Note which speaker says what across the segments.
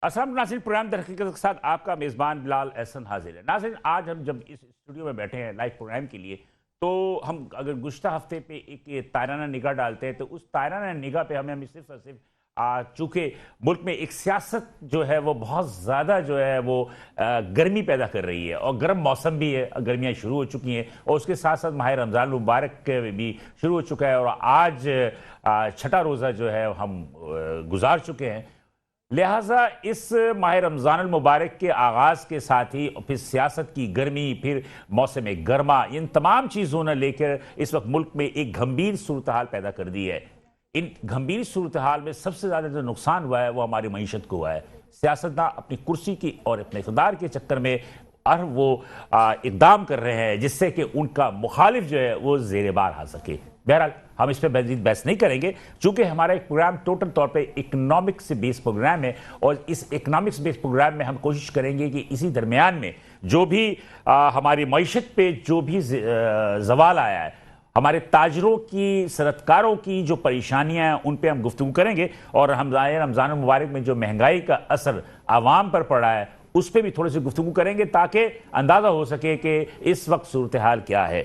Speaker 1: असम नाज़रीन, प्रोग्राम दर हकीकत के साथ आपका मेज़बान बिलाल एहसन हाजिर है। नाज़रीन, आज हम जब इस स्टूडियो में बैठे हैं लाइव प्रोग्राम के लिए, तो हम अगर गुज़श्ता हफ्ते पे एक ताराना निगाह डालते हैं, तो उस ताराना निगाह पे हमें सिर्फ और सिर्फ चूँकि मुल्क में एक सियासत जो है वो बहुत ज़्यादा जो है वो गर्मी पैदा कर रही है, और गर्म मौसम भी है, गर्मियाँ शुरू हो चुकी हैं, और उसके साथ साथ माह रमज़ान मुबारक भी शुरू हो चुका है, और आज छठा रोज़ा जो है हम गुजार चुके हैं। लिहाजा इस माह रमज़ान मुबारक के आगाज़ के साथ ही फिर सियासत की गर्मी, फिर मौसम गर्मा, इन तमाम चीज़ों ने लेकर इस वक्त मुल्क में एक गंभीर सूरत हाल पैदा कर दी है। इन गंभीर सूरत हाल में सबसे ज़्यादा जो नुकसान हुआ है वो हमारी मईशत को हुआ है। सियासतदान अपनी कुर्सी की और अपने इक़्तिदार के चक्कर में वो इक़दाम कर रहे हैं जिससे कि उनका मुखालिफ जो है वो ज़ेर बार आ सके। बहरहाल हम इस पर मज़ीद बहस नहीं करेंगे, चूंकि हमारा एक प्रोग्राम टोटल तौर पे इकनॉमिक्स से बेस्ड प्रोग्राम है, और इस इकनॉमिक्स बेस्ड प्रोग्राम में हम कोशिश करेंगे कि इसी दरमियान में जो भी हमारी मईशत पे जो भी जवाल आया है, हमारे ताजरों की, सनतकारों की जो परेशानियां हैं, उन पे हम गुफ्तगू करेंगे, और हम रमज़ान मुबारक में जो महंगाई का असर आवाम पर पड़ा है उस पर भी थोड़ी सी गुफ्तगू करेंगे, ताकि अंदाज़ा हो सके कि इस वक्त सूरत हाल क्या है।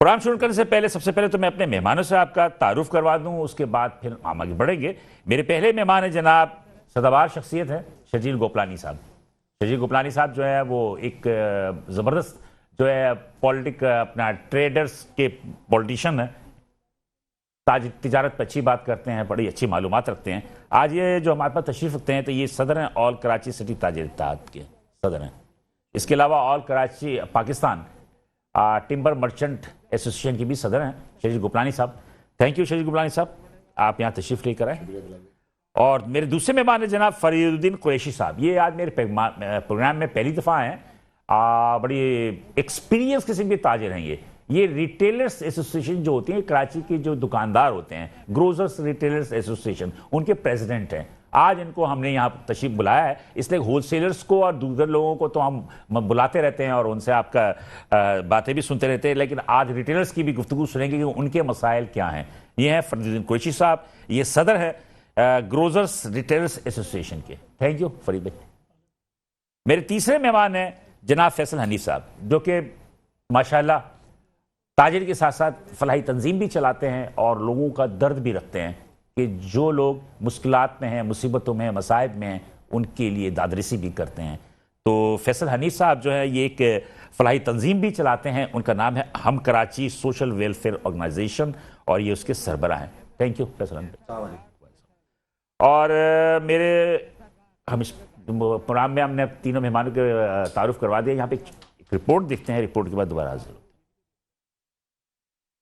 Speaker 1: प्रोग्राम शुरू करने से पहले सबसे पहले तो मैं अपने मेहमानों से आपका तारुफ करवा दूं, उसके बाद फिर हम आगे बढ़ेंगे। मेरे पहले मेहमान है जनाब सदाबहार शख्सियत है शजील गोपलानी साहब। शजील गोपलानी साहब जो है वो एक ज़बरदस्त जो है अपना ट्रेडर्स के पॉलिटिशियन है, तिजारत पर अच्छी बात करते हैं, बड़ी अच्छी मालूमात रखते हैं। आज ये जो हमारे पास तशरीफ़ रखते हैं, तो ये सदर हैं ऑल कराची सिटी ताजिर इत्तेहाद के सदर हैं। इसके अलावा all Karachi Pakistan timber merchant association की भी सदर हैं शजील गोपलानी साहब। थैंक यू शजील गोपलानी साहब, आप यहाँ तशरीफ़ लेकर आए। और मेरे दूसरे मेहमान है जनाब फरीदुद्दीन कुरैशी साहब। ये आज मेरे प्रोग्राम में पहली दफ़ा हैं, बड़ी एक्सपीरियंस किस्म के ताजिर हैं। ये रिटेलर्स एसोसिएशन जो होती है, कराची के जो दुकानदार होते हैं, ग्रोजर्स रिटेलर्स एसोसिएशन, उनके प्रेसिडेंट हैं। आज इनको हमने यहाँ तशरीफ बुलाया है, इसलिए होलसेलर्स को और दूसरे लोगों को तो हम बुलाते रहते हैं और उनसे आपका बातें भी सुनते रहते हैं, लेकिन आज रिटेलर्स की भी गुफ्तगू सुनेंगे कि उनके मसाइल क्या हैं। ये हैं फरीदुद्दीन कुरैशी साहब, ये सदर है ग्रोजर्स रिटेलर्स एसोसिएशन के। थैंक यू फरीद भाई। मेरे तीसरे मेहमान हैं जनाब फैसल हनीफ साहब, जो कि माशाल्लाह ताजिर के साथ साथ फलाही तंजीम भी चलाते हैं और लोगों का दर्द भी रखते हैं कि जो लोग मुश्किलात में हैं, मुसीबतों में हैं, मसाइब में हैं, उनके लिए दादरसी भी करते हैं। तो फैसल हनीफ साहब जो है ये एक फलाही तंजीम भी चलाते हैं, उनका नाम है हम कराची सोशल वेलफेयर ऑर्गेनाइजेशन, और ये उसके सरबराह हैं। Thank you Faisal Hanif. और मेरे हम इस प्रोग्राम में हमने तीनों मेहमानों के तारुफ करवा दिया। यहाँ पे एक रिपोर्ट देखते हैं, रिपोर्ट के बाद दोबारा हाजिर।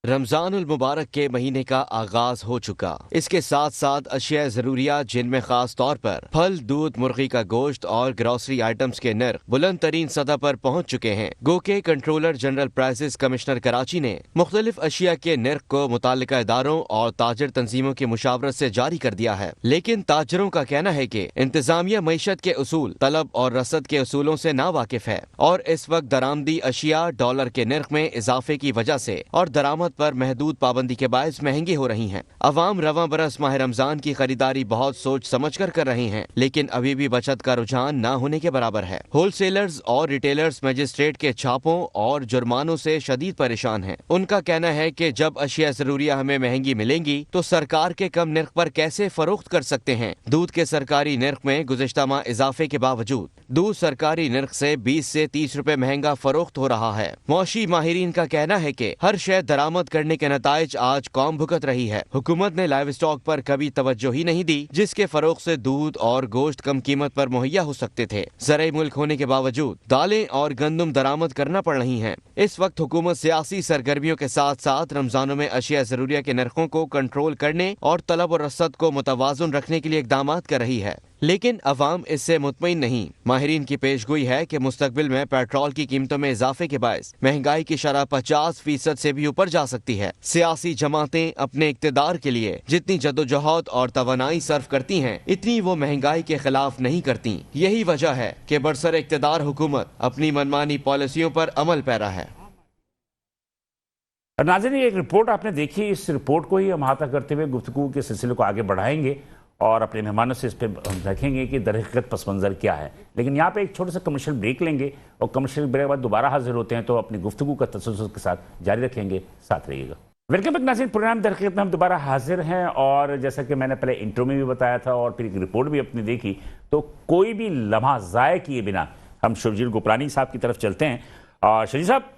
Speaker 2: रमजानुल मुबारक के महीने का आगाज हो चुका। इसके साथ साथ अशिया जरूरियात जिनमें खास तौर पर फल, दूध, मुर्गी का गोश्त और ग्रोसरी आइटम्स के नर्ख बुलंद तरीन सतह पर पहुँच चुके हैं। गो के controller general prices commissioner Karachi ने मुख्तलिफ अशिया के नर्ख को मुतालिका इदारों और ताजिर तंजीमों की मुशावरत से जारी कर दिया है, लेकिन ताजरों का कहना है कि इंतजामिया मईशत के उसूल, तलब और रसद के उसूलों से ना वाकिफ है, और इस वक्त दरामदी अशिया डॉलर के नर्ख में इजाफे की वजह से और दरामद पर महदूद पाबंदी के बायस महंगी हो रही हैं। अवाम रवां बरस माह रमजान की खरीदारी बहुत सोच समझ कर रहे हैं, लेकिन अभी भी बचत का रुझान ना होने के बराबर है। होलसेलर्स और रिटेलर्स मजिस्ट्रेट के छापों और जुर्मानों से शदीद परेशान हैं। उनका कहना है कि जब अशिया जरूरिया हमें महंगी मिलेंगी तो सरकार के कम नर्ख पर कैसे फरोख्त कर सकते हैं। दूध के सरकारी नर्ख में गुज़िश्ता माह इजाफे के बावजूद दूध सरकारी नर्ख से 20 से 30 रुपए महंगा फरोख्त हो रहा है। मौशी माहिरीन का कहना है कि हर शय दरामद करने के नताइज आज कौम भुगत रही है। हुकूमत ने लाइव स्टॉक पर कभी तवज्जो ही नहीं दी, जिसके फरोख से दूध और गोश्त कम कीमत पर मुहैया हो सकते थे। ज़राई मुल्क होने के बावजूद दालें और गंदुम दरामद करना पड़ रही हैं। इस वक्त हुकूमत सियासी सरगर्मियों के साथ साथ रमजानों में अशिया जरूरिया के नरखों को कंट्रोल करने और तलब और रसद को मुतवाज़ुन रखने के लिए इकदाम कर रही है, लेकिन अवाम इससे मुतमईन नहीं। माहिरीन की पेशगोई है कि मुस्तकबिल में पेट्रोल की कीमतों में इजाफे के बायस महंगाई की शरह 50% से भी ऊपर जा सकती है। सियासी जमातें अपने इक्तदार के लिए जितनी जद्दोजहद और तवानाई सर्व करती हैं, इतनी वो महंगाई के खिलाफ नहीं करती। यही वजह है कि बरसर इक्तदार हुकूमत अपनी मनमानी पॉलिसियों पर अमल पैरा है।
Speaker 1: नाज़रीन, एक रिपोर्ट आपने देखी, इस रिपोर्ट को ही हम अहाता करते हुए गुफ्तगू के सिलसिले को आगे बढ़ाएंगे, और अपने मेहमानों से इस पर हम देखेंगे कि दरहकीकत पस मंज़र क्या है। लेकिन यहाँ पे एक छोटा सा कमर्शियल ब्रेक लेंगे और कमर्शियल ब्रेक के बाद दोबारा हाजिर होते हैं, तो अपनी गुफ्तगू का तसल्सल के साथ जारी रखेंगे। साथ रहिएगा। वेलकम बैक नाज़रीन, प्रोग्राम दरहकीकत में हम दोबारा हाजिर हैं और जैसा कि मैंने पहले इंट्रो में भी बताया था और फिर एक रिपोर्ट भी अपनी देखी, तो कोई भी लम्हा ज़ाय किए बिना हम शर्जील गोपरानी साहब की तरफ चलते हैं। और शर्जील साहब,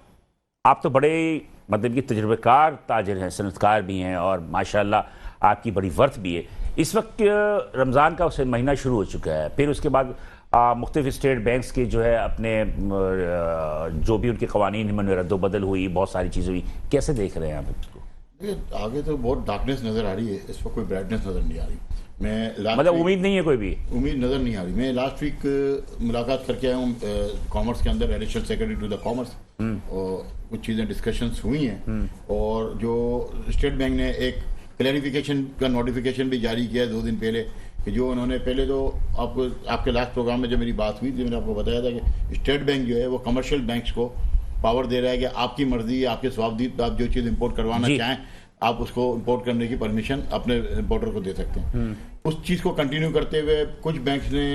Speaker 1: आप तो बड़े मतलब कि तजुर्बेकार ताजिर हैं, सनतकार भी हैं और माशाल्लाह आपकी बड़ी वर्थ भी है। इस वक्त रमज़ान का उसे महीना शुरू हो चुका है, फिर उसके बाद मुख्तलिफ स्टेट बैंक्स के जो है अपने जो भी उनके कवानीन में रद्दोबदल हुई, बहुत सारी चीज़ें हुई, कैसे देख रहे हैं आप इसको?
Speaker 3: आगे तो बहुत डार्कनेस नज़र आ रही है, इस वक्त कोई ब्राइटनेस नज़र नहीं आ रही। मैं
Speaker 1: मतलब उम्मीद नहीं है, कोई भी
Speaker 3: उम्मीद नज़र नहीं आ रही। मैं लास्ट वीक मुलाकात करके आया हूँ कॉमर्स के अंदर, additional secretary to the commerce, और कुछ चीज़ें डिस्कशंस हुई हैं और जो स्टेट बैंक ने एक क्लैरिफिकेशन का नोटिफिकेशन भी जारी किया है 2 दिन पहले, कि जो उन्होंने पहले तो आपको आपके लास्ट प्रोग्राम में जब मेरी बात हुई थी, मैंने आपको बताया था कि स्टेट बैंक जो है वो कमर्शियल बैंक्स को पावर दे रहा है कि आपकी मर्जी, आपके स्वावदीद, आप जो चीज़ इंपोर्ट करवाना चाहें आप उसको इंपोर्ट करने की परमिशन अपने इंपोर्टर को दे सकते हैं। उस चीज़ को कंटिन्यू करते हुए कुछ बैंक्स ने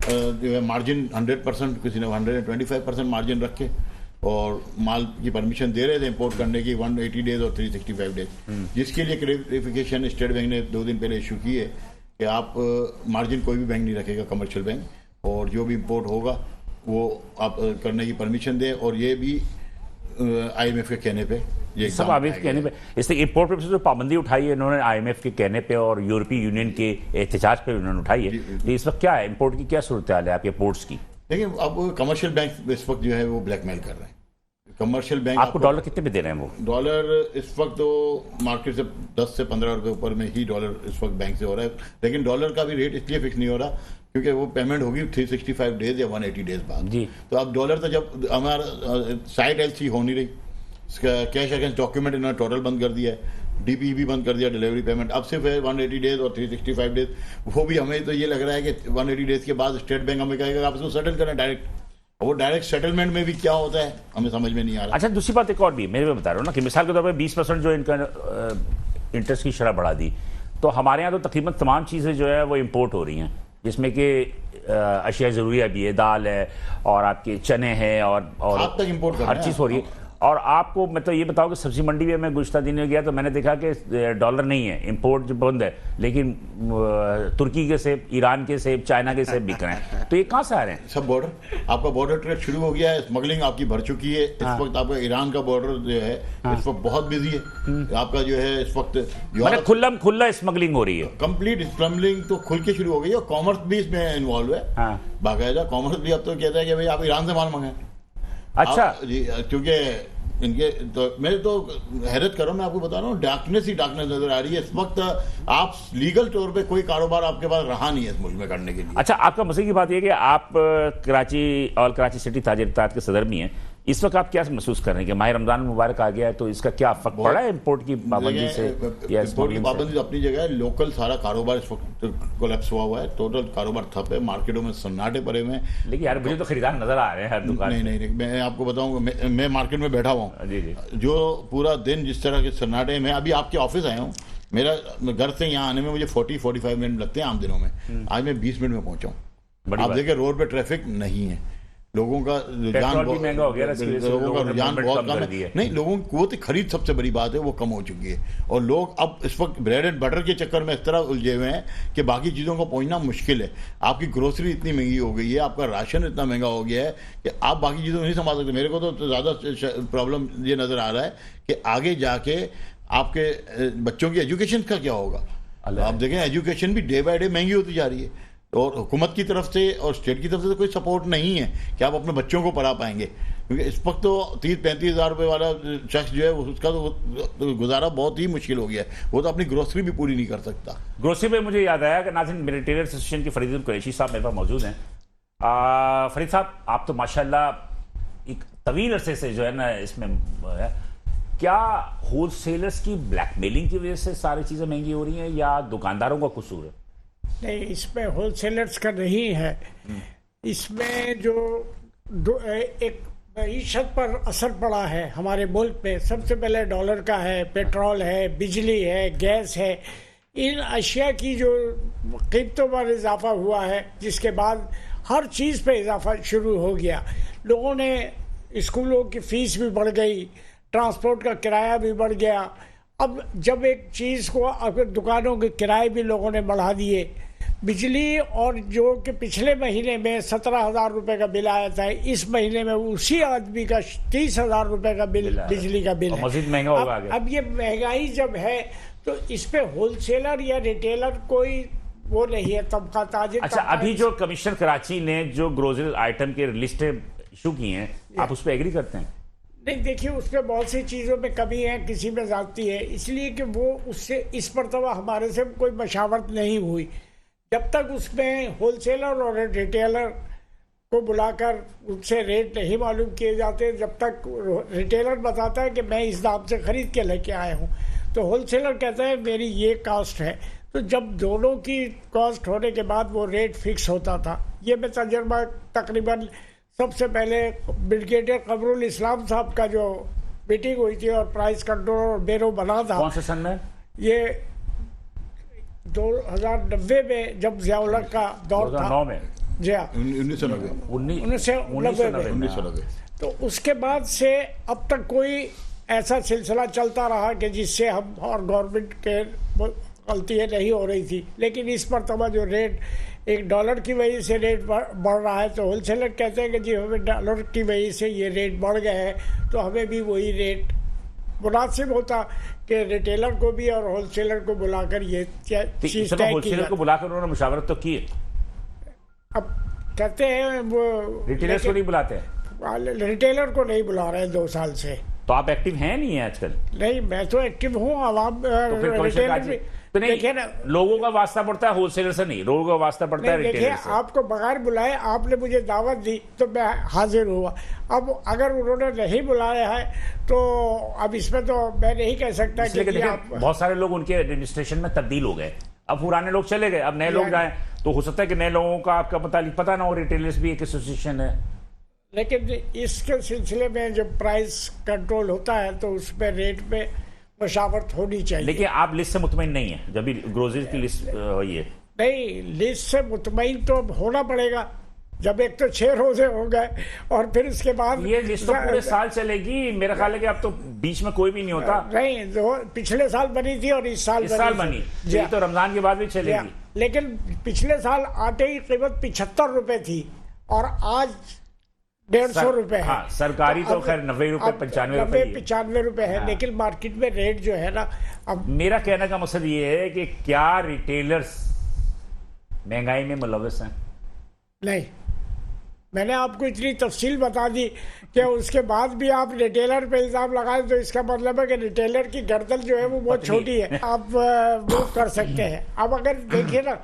Speaker 3: जो है मार्जिन 100%, किसी ने 125% मार्जिन रखे और माल की परमिशन दे रहे थे इंपोर्ट करने की 180 डेज और 365 डेज, जिसके लिए क्लैरिफिकेशन स्टेट बैंक ने 2 दिन पहले इशू की है कि आप मार्जिन कोई भी बैंक नहीं रखेगा कमर्शियल बैंक, और जो भी इंपोर्ट होगा वो आप करने की परमिशन दें। और ये भी IMF के कहने पे, ये
Speaker 1: सब IMF के कहने पे, इससे इंपोर्ट पर जो पाबंदी उठाई है इन्होंने IMF के कहने पे और यूरोपीय यूनियन के एहतजाज पे उन्होंने उठाई है, तो इस वक्त क्या है इंपोर्ट की क्या सूरत हाल है आपके पोर्ट्स की?
Speaker 3: देखिए, अब कमर्शियल बैंक इस वक्त जो है वो ब्लैकमेल कर रहे हैं। कमर्शियल बैंक
Speaker 1: आपको डॉलर कितने पे दे रहे हैं वो?
Speaker 3: डॉलर इस वक्त तो मार्केट से 10 से 15 रुपए ऊपर में ही डॉलर इस वक्त बैंक से हो रहा है, लेकिन डॉलर का भी रेट इसलिए फिक्स नहीं हो रहा क्योंकि वो पेमेंट होगी 365 डेज या 180 डेज बाद जी। तो अब डॉलर तो जब हमारा साइट LC हो नहीं रही, कैश अगेंस्ट डॉक्यूमेंट इन्होंने टोटल बंद कर दिया है, DP भी बंद कर दिया, डिलीवरी पेमेंट अब सिर्फ है 180 डेज और 365 डेज। वो भी हमें तो ये लग रहा है कि 180 डेज के बाद स्टेट बैंक हमें कहेगा आप इसको सेटल करें डायरेक्ट, वो डायरेक्ट सेटलमेंट में भी क्या होता है हमें समझ में नहीं आ रहा।
Speaker 1: अच्छा, दूसरी बात एक और भी मैं बता रहा हूँ ना कि मिसाल के तौर पर 20% जो इनका इंटरेस्ट की शरह बढ़ा दी, तो हमारे यहाँ तो तकरीबन तमाम चीज़ें जो है वो इम्पोर्ट हो रही हैं, जिसमें कि अशिया ज़रूरिया भी है, दाल है और आपके चने हैं और
Speaker 3: तक इम्पोर्ट
Speaker 1: हर चीज़ हो रही है। और आपको मैं तो ये बताऊँ कि सब्जी मंडी में मैं गुज़श्ता दिन में गया तो मैंने देखा कि डॉलर नहीं है, इंपोर्ट जो बंद है, लेकिन तुर्की के सेब, ईरान के सेब, चाइना के सेब बिक रहे हैं, तो ये कहाँ से आ रहे हैं?
Speaker 3: सब बॉर्डर, आपका बॉर्डर ट्रेड शुरू हो गया है, स्मगलिंग आपकी बढ़ चुकी है। इस वक्त आपका ईरान का बॉर्डर जो है इस वक्त बहुत बिजी है, आपका जो है इस वक्त
Speaker 1: खुला स्मगलिंग हो रही है,
Speaker 3: कंप्लीट स्मगलिंग तो खुल के शुरू हो गई है और कॉमर्स भी इसमें इन्वॉल्व है। बाकायदा कॉमर्स भी अब तो कहता है कि भाई आप ईरान से माल मंगाएं। अच्छा जी, क्योंकि इनके तो मैं तो हैरत कर रहा हूँ, मैं आपको बता रहा हूँ, डार्कनेस ही डार्कनेस नजर आ रही है इस वक्त। आप लीगल तौर पे कोई कारोबार आपके पास रहा नहीं है इस मुल्क में करने के लिए।
Speaker 1: अच्छा, आपका मसले की बात यह कि आप कराची और कराची सिटी ताजिर इत्तेहाद के सदर भी हैं, इस वक्त आप क्या महसूस कर रहे हैं कि माह रमजान मुबारक आ गया है, तो इसका क्या फर्क पड़ा है इंपोर्ट की पाबंदी से?
Speaker 3: इंपोर्ट की पाबंदी अपनी जगह है, लोकल सारा कारोबार इस वक्त कोलैप्स हुआ हुआ है, टोटल कारोबार ठप है, मार्केटों में सन्नाटे पड़े हुए हैं।
Speaker 1: लेकिन यार मुझे तो खरीदार नजर आ रहे हैं हर दुकान।
Speaker 3: नहीं, मैं आपको बताऊंगा, मैं मार्केट में बैठा हुआ हूँ, जो पूरा दिन जिस तरह के सन्नाटे में, अभी आपके ऑफिस आया हूँ, मेरा घर से यहाँ आने में मुझे 40-45 मिनट लगते हैं आम दिनों में, आज मैं 20 मिनट में पहुंचा हूँ। आप देखिए रोड पे ट्रैफिक नहीं है, लोगों का रुझान
Speaker 1: महंगा हो गया,
Speaker 3: लोगों का रुझान बहुत कम है। नहीं, लोगों की कुव्वत खरीद सबसे बड़ी बात है वो कम हो चुकी है, और लोग अब इस वक्त ब्रेड एंड बटर के चक्कर में इस तरह उलझे हुए हैं कि बाकी चीज़ों को पहुंचना मुश्किल है। आपकी ग्रोसरी इतनी महंगी हो गई है, आपका राशन इतना महंगा हो गया है कि आप बाकी चीज़ों को नहीं संभाल सकते। मेरे को तो ज़्यादा प्रॉब्लम ये नज़र आ रहा है कि आगे जाके आपके बच्चों की एजुकेशन का क्या होगा। आप देखें एजुकेशन भी डे बाय डे महंगी होती जा रही है, और हुकूमत की तरफ से और स्टेट की तरफ से तो कोई सपोर्ट नहीं है कि आप अपने बच्चों को पढ़ा पाएंगे, क्योंकि इस वक्त तो 30-35 हज़ार रुपये वाला शख्स जो है उसका तो गुजारा बहुत ही मुश्किल हो गया है, वो तो अपनी ग्रोसरी भी पूरी नहीं कर सकता।
Speaker 1: ग्रोसरी पे मुझे याद आया कि नाज़रीन, मेरे टेलर एसोसिएशन के फरीद कुरैशी साहब मेरे पास मौजूद हैं। फरीद साहब, आप तो माशाल्लाह एक तवील अरसे से जो है ना इसमें है, क्या होलसेलर्स की ब्लैकमेलिंग की वजह से सारी चीज़ें महंगी हो रही हैं या दुकानदारों का कसूर है?
Speaker 4: नहीं, इसमें होलसेलर्स का नहीं है, इसमें जो एक मईशत पर असर पड़ा है हमारे मुल्क में, सबसे पहले डॉलर का है, पेट्रोल है, बिजली है, गैस है, इन अशिया की जो कीमतों पर इजाफा हुआ है, जिसके बाद हर चीज़ पे इजाफा शुरू हो गया। लोगों ने स्कूलों की फीस भी बढ़ गई, ट्रांसपोर्ट का किराया भी बढ़ गया। अब जब एक चीज़ को अगर दुकानों के किराए भी लोगों ने बढ़ा दिए, बिजली और जो कि पिछले महीने में 17,000 रुपये का बिल आया था, इस महीने में उसी आदमी का 30,000 रुपये का बिल बिजली का बिल है।
Speaker 1: मज़ीद महंगा होगा आगे।
Speaker 4: अब ये महंगाई जब है तो इस पे होलसेलर या रिटेलर कोई वो नहीं है, तबका ताजिर।
Speaker 1: अच्छा, अभी जो कमिश्नर कराची ने जो ग्रोसरी आइटम के लिस्ट इशू की हैं, आप उस पर एग्री करते हैं?
Speaker 4: नहीं, देखिए उसमें बहुत सी चीज़ों में कमी है, किसी में जाती है, इसलिए कि वो उससे इस मरतबा हमारे से कोई मशावरत नहीं हुई। जब तक उसमें होलसेलर और रिटेलर को बुलाकर उनसे रेट नहीं मालूम किए जाते, जब तक रिटेलर बताता है कि मैं इस दाम से ख़रीद के लेके आया हूँ, तो होलसेलर कहता है मेरी ये कास्ट है। तो जब दोनों की कॉस्ट होने के बाद वो रेट फिक्स होता था। ये मैं तजर्बा तकरीबन सबसे पहले ब्रिगेडियर कमरुल इस्लाम साहब का जो मीटिंग हुई थी और प्राइस कंट्रोल और ब्यूरो बना था,
Speaker 1: कौन से सन में?
Speaker 4: ये 2090 में जब ज़ियाउल हक का दौर था।
Speaker 1: 2009 में?
Speaker 4: जी हाँ,
Speaker 3: 1990
Speaker 4: 1990। तो उसके बाद से अब तक कोई ऐसा सिलसिला चलता रहा कि जिससे हम और गवर्नमेंट के गलतियाँ नहीं हो रही थी। लेकिन इस मरतबा जो रेट $1 की वजह से रेट बढ़ रहा है, तो होलसेलर कहते हैं कि जी हमें डॉलर की वजह से ये रेट बढ़ गए हैं, तो हमें भी वही रेट मुनासिब होता कि रिटेलर को भी और होलसेलर को बुलाकर ये चीज़ तय की
Speaker 1: होलसेलर को बुलाकर उन्होंने मुशावरत तो की।
Speaker 4: अब कहते हैं वो
Speaker 1: रिटेलर्स को नहीं बुलाते हैं?
Speaker 4: रिटेलर को नहीं बुला रहे हैं 2 साल से।
Speaker 1: तो आप एक्टिव हैं नहीं है आजकल?
Speaker 4: नहीं, मैं तो एक्टिव हूँ। आवाम
Speaker 1: तो फिर
Speaker 4: रिटेलर
Speaker 1: तो नहीं,
Speaker 4: देखिए ना,
Speaker 1: लोगों का वास्ता पड़ता है होलसेलर से, नहीं लोगों का वास्ता पड़ता है
Speaker 4: देखिए
Speaker 1: रिटेलर से।
Speaker 4: आपको बगैर बुलाए आपने मुझे दावत दी तो मैं हाजिर हुआ। अब अगर उन्होंने नहीं बुलाया है तो अब इसमें तो मैं नहीं कह सकता कि आप।
Speaker 1: बहुत सारे लोग उनके एडमिनिस्ट्रेशन में तब्दील हो गए, अब पुराने लोग चले गए, अब नए लोग जाए, तो हो सकता है कि नए लोगों का आपका पता ना हो। रिटेलर्स भी एक एसोसिएशन है।
Speaker 4: लेकिन इसके सिलसिले में जब प्राइस कंट्रोल होता है तो उसमें रेट में मशावरत होनी चाहिए।
Speaker 1: लेकिन आप लिस्ट से मुतमईन नहीं है जब भी ग्रोसरी की लिस्ट हुई है?
Speaker 4: नहीं, लिस्ट से मुतमईन तो होना पड़ेगा जब एक तो 6 रोजे हो गए और फिर उसके बाद
Speaker 1: ये लिस्ट तो पूरे साल चलेगी। मेरा ख्याल है कि अब तो बीच में कोई भी नहीं होता।
Speaker 4: नहीं, जो पिछले साल बनी थी और इस साल
Speaker 1: बनी, ये तो रमजान के बाद भी चलेगी।
Speaker 4: लेकिन पिछले साल आटे की कीमत 75 रुपए थी और आज 150 रुपए है।
Speaker 1: हाँ, सरकारी तो खैर 90 रुपए
Speaker 4: 95 रुपए है। लेकिन मार्केट में रेट जो है ना, अब
Speaker 1: मेरा कहने का मकसद ये है कि क्या रिटेलर्स महंगाई में मुलव्वस हैं?
Speaker 4: नहीं, मैंने आपको इतनी तफसील बता दी कि उसके बाद भी आप रिटेलर पे इल्जाम लगाए तो इसका मतलब है कि रिटेलर की गर्दन जो है वो बहुत छोटी है। आप वो कर सकते हैं। अब अगर देखिए ना,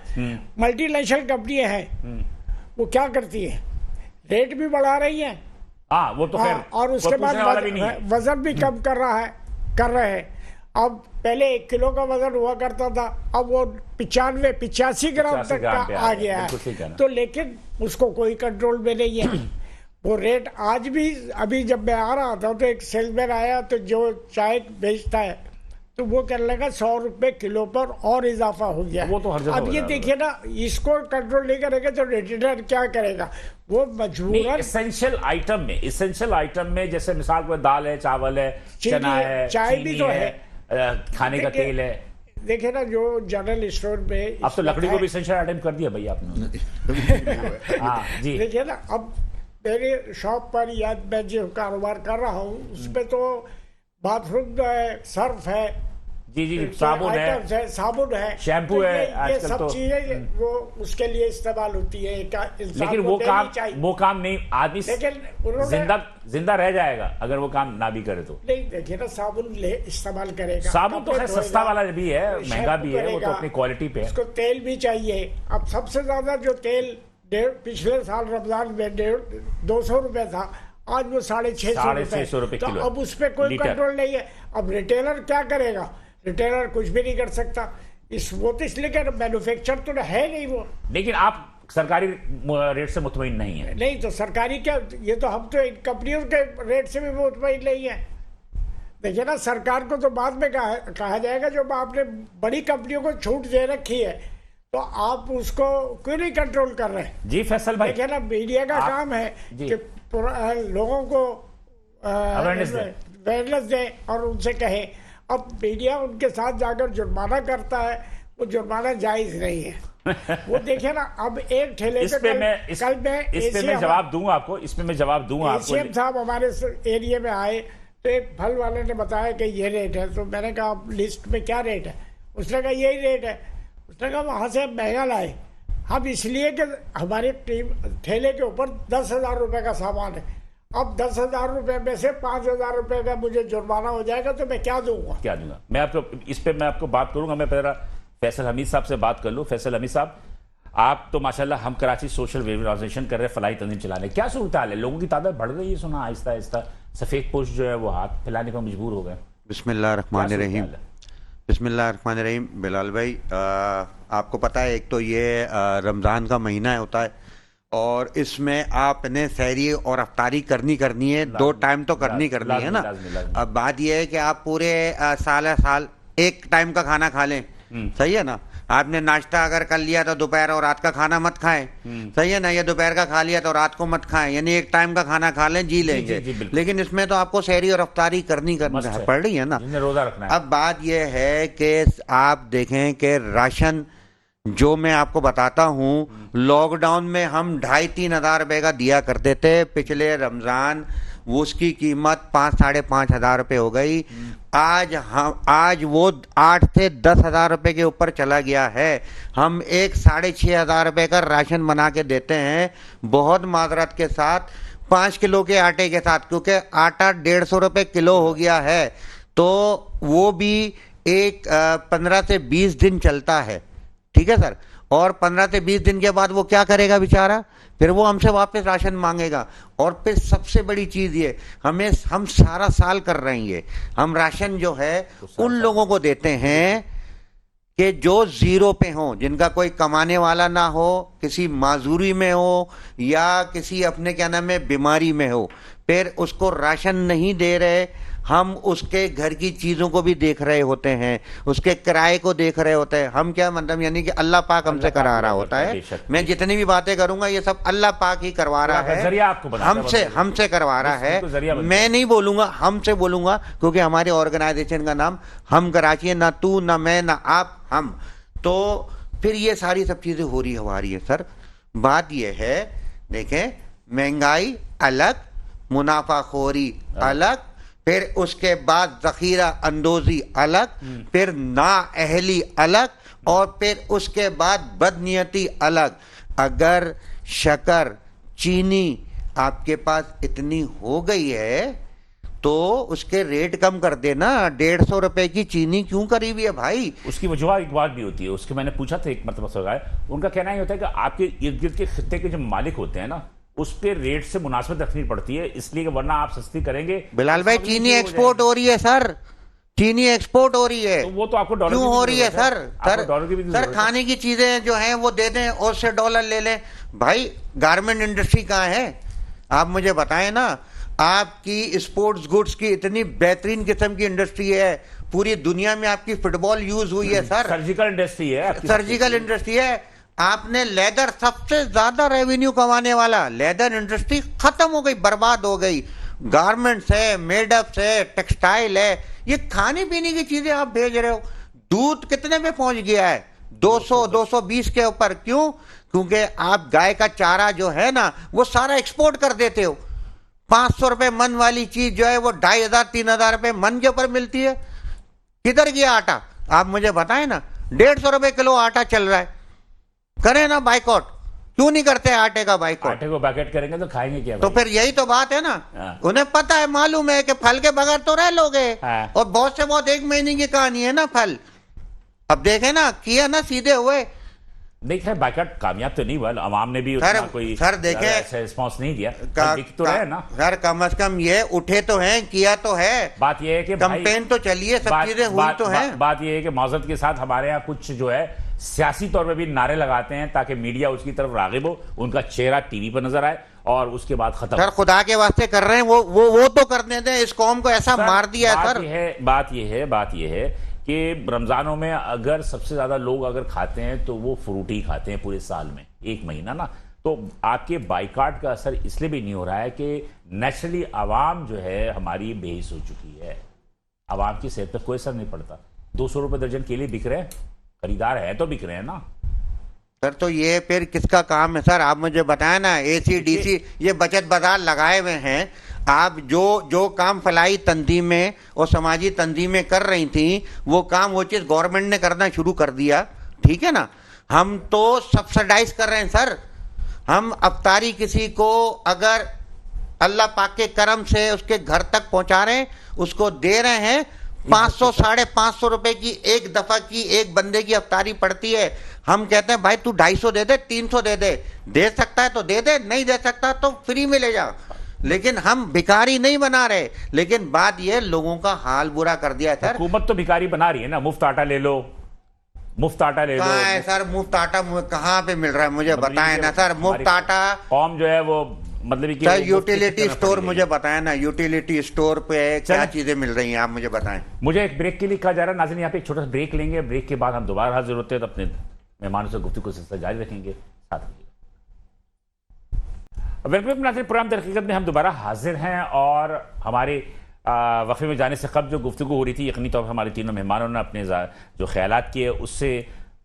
Speaker 4: मल्टीनेशनल कंपनियां हैं, वो क्या करती है, रेट भी बढ़ा रही है।
Speaker 1: हाँ, वो तो खैर,
Speaker 4: और उसके बाद वजन भी कम कर रहे हैं। अब पहले 1 किलो का वजन हुआ करता था, अब वो 85 ग्राम तक का आ गया है। तो लेकिन उसको कोई कंट्रोल में नहीं है। वो रेट आज भी, अभी जब मैं आ रहा था तो एक सेल्समैन आया, तो जो चाय बेचता है तो वो कर लेगा 100 रुपए किलो पर और इजाफा हो गया।
Speaker 1: वो तो हर जगह
Speaker 4: अब ये देखिए ना, इसको कंट्रोल नहीं करेगा तो रिटेलर क्या करेगा? वो मजबूरन
Speaker 1: एसेंशियल आइटम में जैसे मिसाल को दाल है, चावल है, चना है,
Speaker 4: चाय भी तो है,
Speaker 1: खाने का तेल है।
Speaker 4: देखिए ना, जो जनरल स्टोर में
Speaker 1: अब तो लकड़ी को भी एसेंशियल आइटम कर दिया भैया आपने। हाँ जी,
Speaker 4: देखिए ना, अब मेरे शॉप पर या मैं जो कारोबार कर रहा हूँ उसमें तो बाथरूम है, सर्फ है,
Speaker 1: जी, साबुन है, शैम्पू है,
Speaker 4: ये सब चीजें वो उसके लिए इस्तेमाल होती है।
Speaker 1: लेकिन वो काम नहीं, आदमी जिंदा रह जाएगा अगर वो काम ना भी करे तो।
Speaker 4: नहीं, देखिए ना, साबुन इस्तेमाल करेगा।
Speaker 1: साबुन तो खैर सस्ता वाला भी है, महंगा भी है, वो तो अपनी क्वालिटी पे है।
Speaker 4: उसको तेल भी चाहिए। अब सबसे ज्यादा जो तेल पिछले साल रमजान में 200 रुपए था, आज वो 650 रुपए किलो। अब उस पर कोई कंट्रोल नहीं है। अब रिटेलर क्या करेगा? रिटेलर कुछ भी नहीं कर सकता। वो तो इसलिए कि मैन्युफैक्चर तो है नहीं वो।
Speaker 1: लेकिन आप सरकारी रेट से मुतमईन नहीं है?
Speaker 4: नहीं, तो सरकारी क्या, ये तो हम तो इन कंपनियों के रेट से भी मुतमईन नहीं है। देखिए ना, सरकार को तो बाद में कहा जाएगा, जब आपने बड़ी कंपनियों को छूट दे रखी है तो आप उसको क्यों नहीं कंट्रोल कर रहे हैं?
Speaker 1: जी फैसल भाई,
Speaker 4: देखिए ना, मीडिया का काम है कि लोगों को अवेयरनेस दे और उनसे कहे। अब मीडिया उनके साथ जाकर जुर्माना करता है, वो जुर्माना जायज नहीं है। वो देखिए ना, अब एक ठेले
Speaker 1: इस पे मैं जवाब दूंगा आपको, इसमें मैं जवाब दूंगा आपको।
Speaker 4: एसीएम साहब हमारे एरिया में आए तो एक फल वाले ने बताया कि ये रेट है, तो मैंने कहा लिस्ट में क्या रेट है? उसने कहा यही रेट है। उसने कहा वहाँ से महंगा लाए हम, इसलिए कि हमारी टीम ठेले के ऊपर 10,000 रुपये का सामान है। अब 10,000 रुपये में से 5,000 रुपये का मुझे जुर्माना हो जाएगा तो मैं क्या दूंगा?
Speaker 1: क्या दूंगा? मैं आपको इस पे मैं आपको बात करूंगा। मैं पहला फैसल हमीद साहब से बात कर लूं। फैसल हमीद साहब, आप तो माशाल्लाह हम कराची सोशल वेलफेयर ऑर्गेनाइजेशन कर रहे हैं, फलाई तंजीम चलाने, क्या सूरत हाल है? लोगों की तादाद बढ़ रही है, सुना आहिस्ता आहिस्ता सफ़ेद पोश जो है वो हाथ फैलाने को मजबूर हो गए।
Speaker 5: बिस्मिल्लाहिर्रहमानिर्रहीम। बिस्मिल्लाहिर्रहमानिर्रहीम। बिलाल भाई, आपको पता है एक तो ये रमज़ान का महीना होता है और इसमें आपने सहरी और अफ्तारी करनी है, 2 टाइम तो करनी है ना। अब बात यह है कि आप पूरे साल एक टाइम का खाना खा लें, सही है ना। आपने नाश्ता अगर कर लिया तो दोपहर और रात का खाना मत खाएं, सही है ना। या दोपहर का खा लिया तो रात को मत खाएं, यानी एक टाइम का खाना खा लें, जी लेंगे। लेकिन इसमें तो आपको सहरी और अफ्तारी करनी पड़ रही है ना,
Speaker 1: रोजा रखना है।
Speaker 5: अब बात यह है कि आप देखें कि राशन जो मैं आपको बताता हूं, लॉकडाउन में हम 2,500-3 हज़ार रुपए का दिया करते थे। पिछले रमजान वो उसकी कीमत 5-5.5 हज़ार रुपये हो गई। आज वो 8 से 10 हज़ार रुपये के ऊपर चला गया है। हम 6.5 हज़ार रुपये का राशन बना के देते हैं, बहुत माजरत के साथ, 5 किलो के आटे के साथ, क्योंकि आटा 150 रुपये किलो हो गया है। तो वो भी 15 से 20 दिन चलता है, ठीक है सर। और 15 से 20 दिन के बाद वो क्या करेगा बेचारा? फिर वो हमसे वापस राशन मांगेगा। और फिर सबसे बड़ी चीज ये, हम सारा साल कर रहे हैं ये, हम राशन जो है उन लोगों को देते हैं कि जो जीरो पे हो, जिनका कोई कमाने वाला ना हो, किसी माजूरी में हो या किसी अपने क्या नाम है बीमारी में हो, फिर उसको राशन नहीं दे रहे। हम उसके घर की चीज़ों को भी देख रहे होते हैं, उसके किराए को देख रहे होते हैं। हम क्या मतलब, यानी कि अल्लाह पाक हमसे करा रहा होता है। मैं जितनी भी बातें करूंगा ये सब अल्लाह पाक ही करवा रहा है, हमसे करवा रहा है। मैं नहीं बोलूंगा, हमसे बोलूंगा, क्योंकि हमारे ऑर्गेनाइजेशन का नाम हम कराची है, ना तू ना मैं ना आप, हम। तो फिर ये सारी सब चीज़ें हो रही है सर। बात ये है, देखें, महंगाई अलग, मुनाफाखोरी अलग, फिर उसके बाद जखीरा अंदोजी अलग, फिर नाअहली अलग, और फिर उसके बाद बदनीयती अलग। अगर शक्कर चीनी आपके पास इतनी हो गई है तो उसके रेट कम कर देना। 150 रुपए की चीनी क्यों करी हुई है भाई?
Speaker 1: उसकी वजह एक बात भी होती है, उसके मैंने पूछा था एक मतलब, उनका कहना ही होता है कि आपके इर्द गिर्द के खित्ते के जो मालिक होते हैं ना, उसके रेट से मुनासिबत रखनी पड़ती है, इसलिए कि वरना आप सस्ती करेंगे।
Speaker 5: बिलाल भाई, चीनी एक्सपोर्ट हो रही है सर, चीनी एक्सपोर्ट हो रही है।
Speaker 1: तो वो तो आपको डॉलर
Speaker 5: क्यों हो रही है सर?
Speaker 1: सर
Speaker 5: खाने की चीजें जो हैं वो दे दें और से डॉलर ले लें। भाई गारमेंट इंडस्ट्री कहाँ है? आप मुझे बताएं ना। आपकी स्पोर्ट्स गुड्स की इतनी बेहतरीन किस्म की इंडस्ट्री है, पूरी दुनिया में आपकी फुटबॉल यूज हुई है सर।
Speaker 1: सर्जिकल इंडस्ट्री है,
Speaker 5: सर्जिकल इंडस्ट्री है। आपने लेदर, सबसे ज्यादा रेवेन्यू कमाने वाला लेदर इंडस्ट्री खत्म हो गई, बर्बाद हो गई। गारमेंट्स है, मेडअप्स है, टेक्सटाइल है, ये खाने पीने की चीजें आप भेज रहे हो। दूध कितने में पहुंच गया है? 200-220 के ऊपर। क्यों? क्योंकि आप गाय का चारा जो है ना वो सारा एक्सपोर्ट कर देते हो। 500 रुपए मन वाली चीज जो है वो 2,500-3,000 रुपए मन के ऊपर मिलती है। किधर गया आटा? आप मुझे बताएं ना। 150 रुपए किलो आटा चल रहा है। करें ना बाइकआउट, क्यों नहीं करते आटे का बाइकआउट?
Speaker 1: आटे को बाइकआउट करेंगे तो खाएंगे क्या?
Speaker 5: तो फिर यही तो बात है ना। उन्हें पता है, मालूम है कि फल के बगैर तो रह लोगे। और बहुत से बहुत 1 महीने की कहानी है ना फल। अब देखे ना, किया ना सीधे हुए।
Speaker 1: देखिए बाइकआउट कामयाब तो नहीं हुआ, अवाम ने भी उतना कोई
Speaker 5: सर देखे
Speaker 1: रिस्पॉन्स नहीं दिया, तो रहे ना
Speaker 5: सर। कम से कम ये उठे तो हैं, किया तो है।
Speaker 1: बात ये है कि
Speaker 5: कैंपेन तो चलिए, सब चीजें हुई तो है।
Speaker 1: बात ये है कि मौजूद के साथ हमारे यहाँ कुछ जो है सियासी तौर पे भी नारे लगाते हैं ताकि मीडिया उसकी तरफ रागिब हो, उनका चेहरा टीवी पर नजर आए और उसके बाद खत्म।
Speaker 5: सर खुदा के वास्ते कर रहे हैं, वो तो करने दें, इस कौम को ऐसा मार दिया है सर।
Speaker 1: बात ये है कि रमजानों में अगर सबसे ज्यादा लोग अगर खाते हैं तो वो फ्रूट ही खाते हैं पूरे साल में, एक महीना ना। तो आपके बाइकाट का असर इसलिए भी नहीं हो रहा है कि नेचुरली आवाम जो है हमारी बेहिस हो चुकी है, आवाम की सेहत पर कोई असर नहीं पड़ता। 200 रुपए दर्जन केले बिक रहे हैं, खरीदार है तो बिक रहे हैं ना
Speaker 5: सर। तो ये फिर किसका काम है सर, आप मुझे बताएं ना। ACDC ये बचत बाजार लगाए हुए हैं, आप जो काम फलाई तंजीमें और समाजी तंजीमें कर रही थी वो काम वो चीज गवर्नमेंट ने करना शुरू कर दिया, ठीक है ना। हम तो सब्सिडाइज कर रहे हैं सर। हम अफ्तारी किसी को अगर अल्लाह पाक के करम से उसके घर तक पहुंचा रहे हैं, उसको दे रहे हैं 500 550 रुपए की एक दफा की एक बंदे की अफ्तारी पड़ती है। हम कहते हैं भाई तू 250 दे दे, 300 दे सकता है तो दे दे, नहीं दे सकता तो फ्री में ले जा। लेकिन हम भिखारी नहीं बना रहे, लेकिन बात यह लोगों का हाल बुरा कर दिया है सर।
Speaker 1: हुकूमत तो भिखारी बना रही है ना, मुफ्त आटा ले लो, मुफ्त आटा ले लो।
Speaker 5: कहाँ है सर मुफ्त आटा, कहाँ पे मिल रहा है मुझे बताएं ना सर। मुफ्त आटा
Speaker 1: कौम जो है वो मतलब कि
Speaker 5: सर यूटिलिटी स्टोर मुझे बताएं ना, यूटिलिटी स्टोर पे क्या चीजें मिल रही हैं आप मुझे बताएं।
Speaker 1: मुझे एक ब्रेक के लिए कहा जा रहा है नाज़रीन, यहाँ पे एक छोटा सा ब्रेक लेंगे, ब्रेक के बाद हम दोबारा हाजिर होते हैं तो अपने मेहमानों से गुफ्तगू सिलसिला जारी रखेंगे। साथ वेलकम नाज़रीन, प्रोग्राम दर हकीकत में हम दोबारा हाजिर हैं और हमारे वफ़े में जाने से कब जो गुफ्तगू हो रही थी, यकीनी तौर पर हमारे तीनों मेहमानों ने अपने जो ख्यालात किए उससे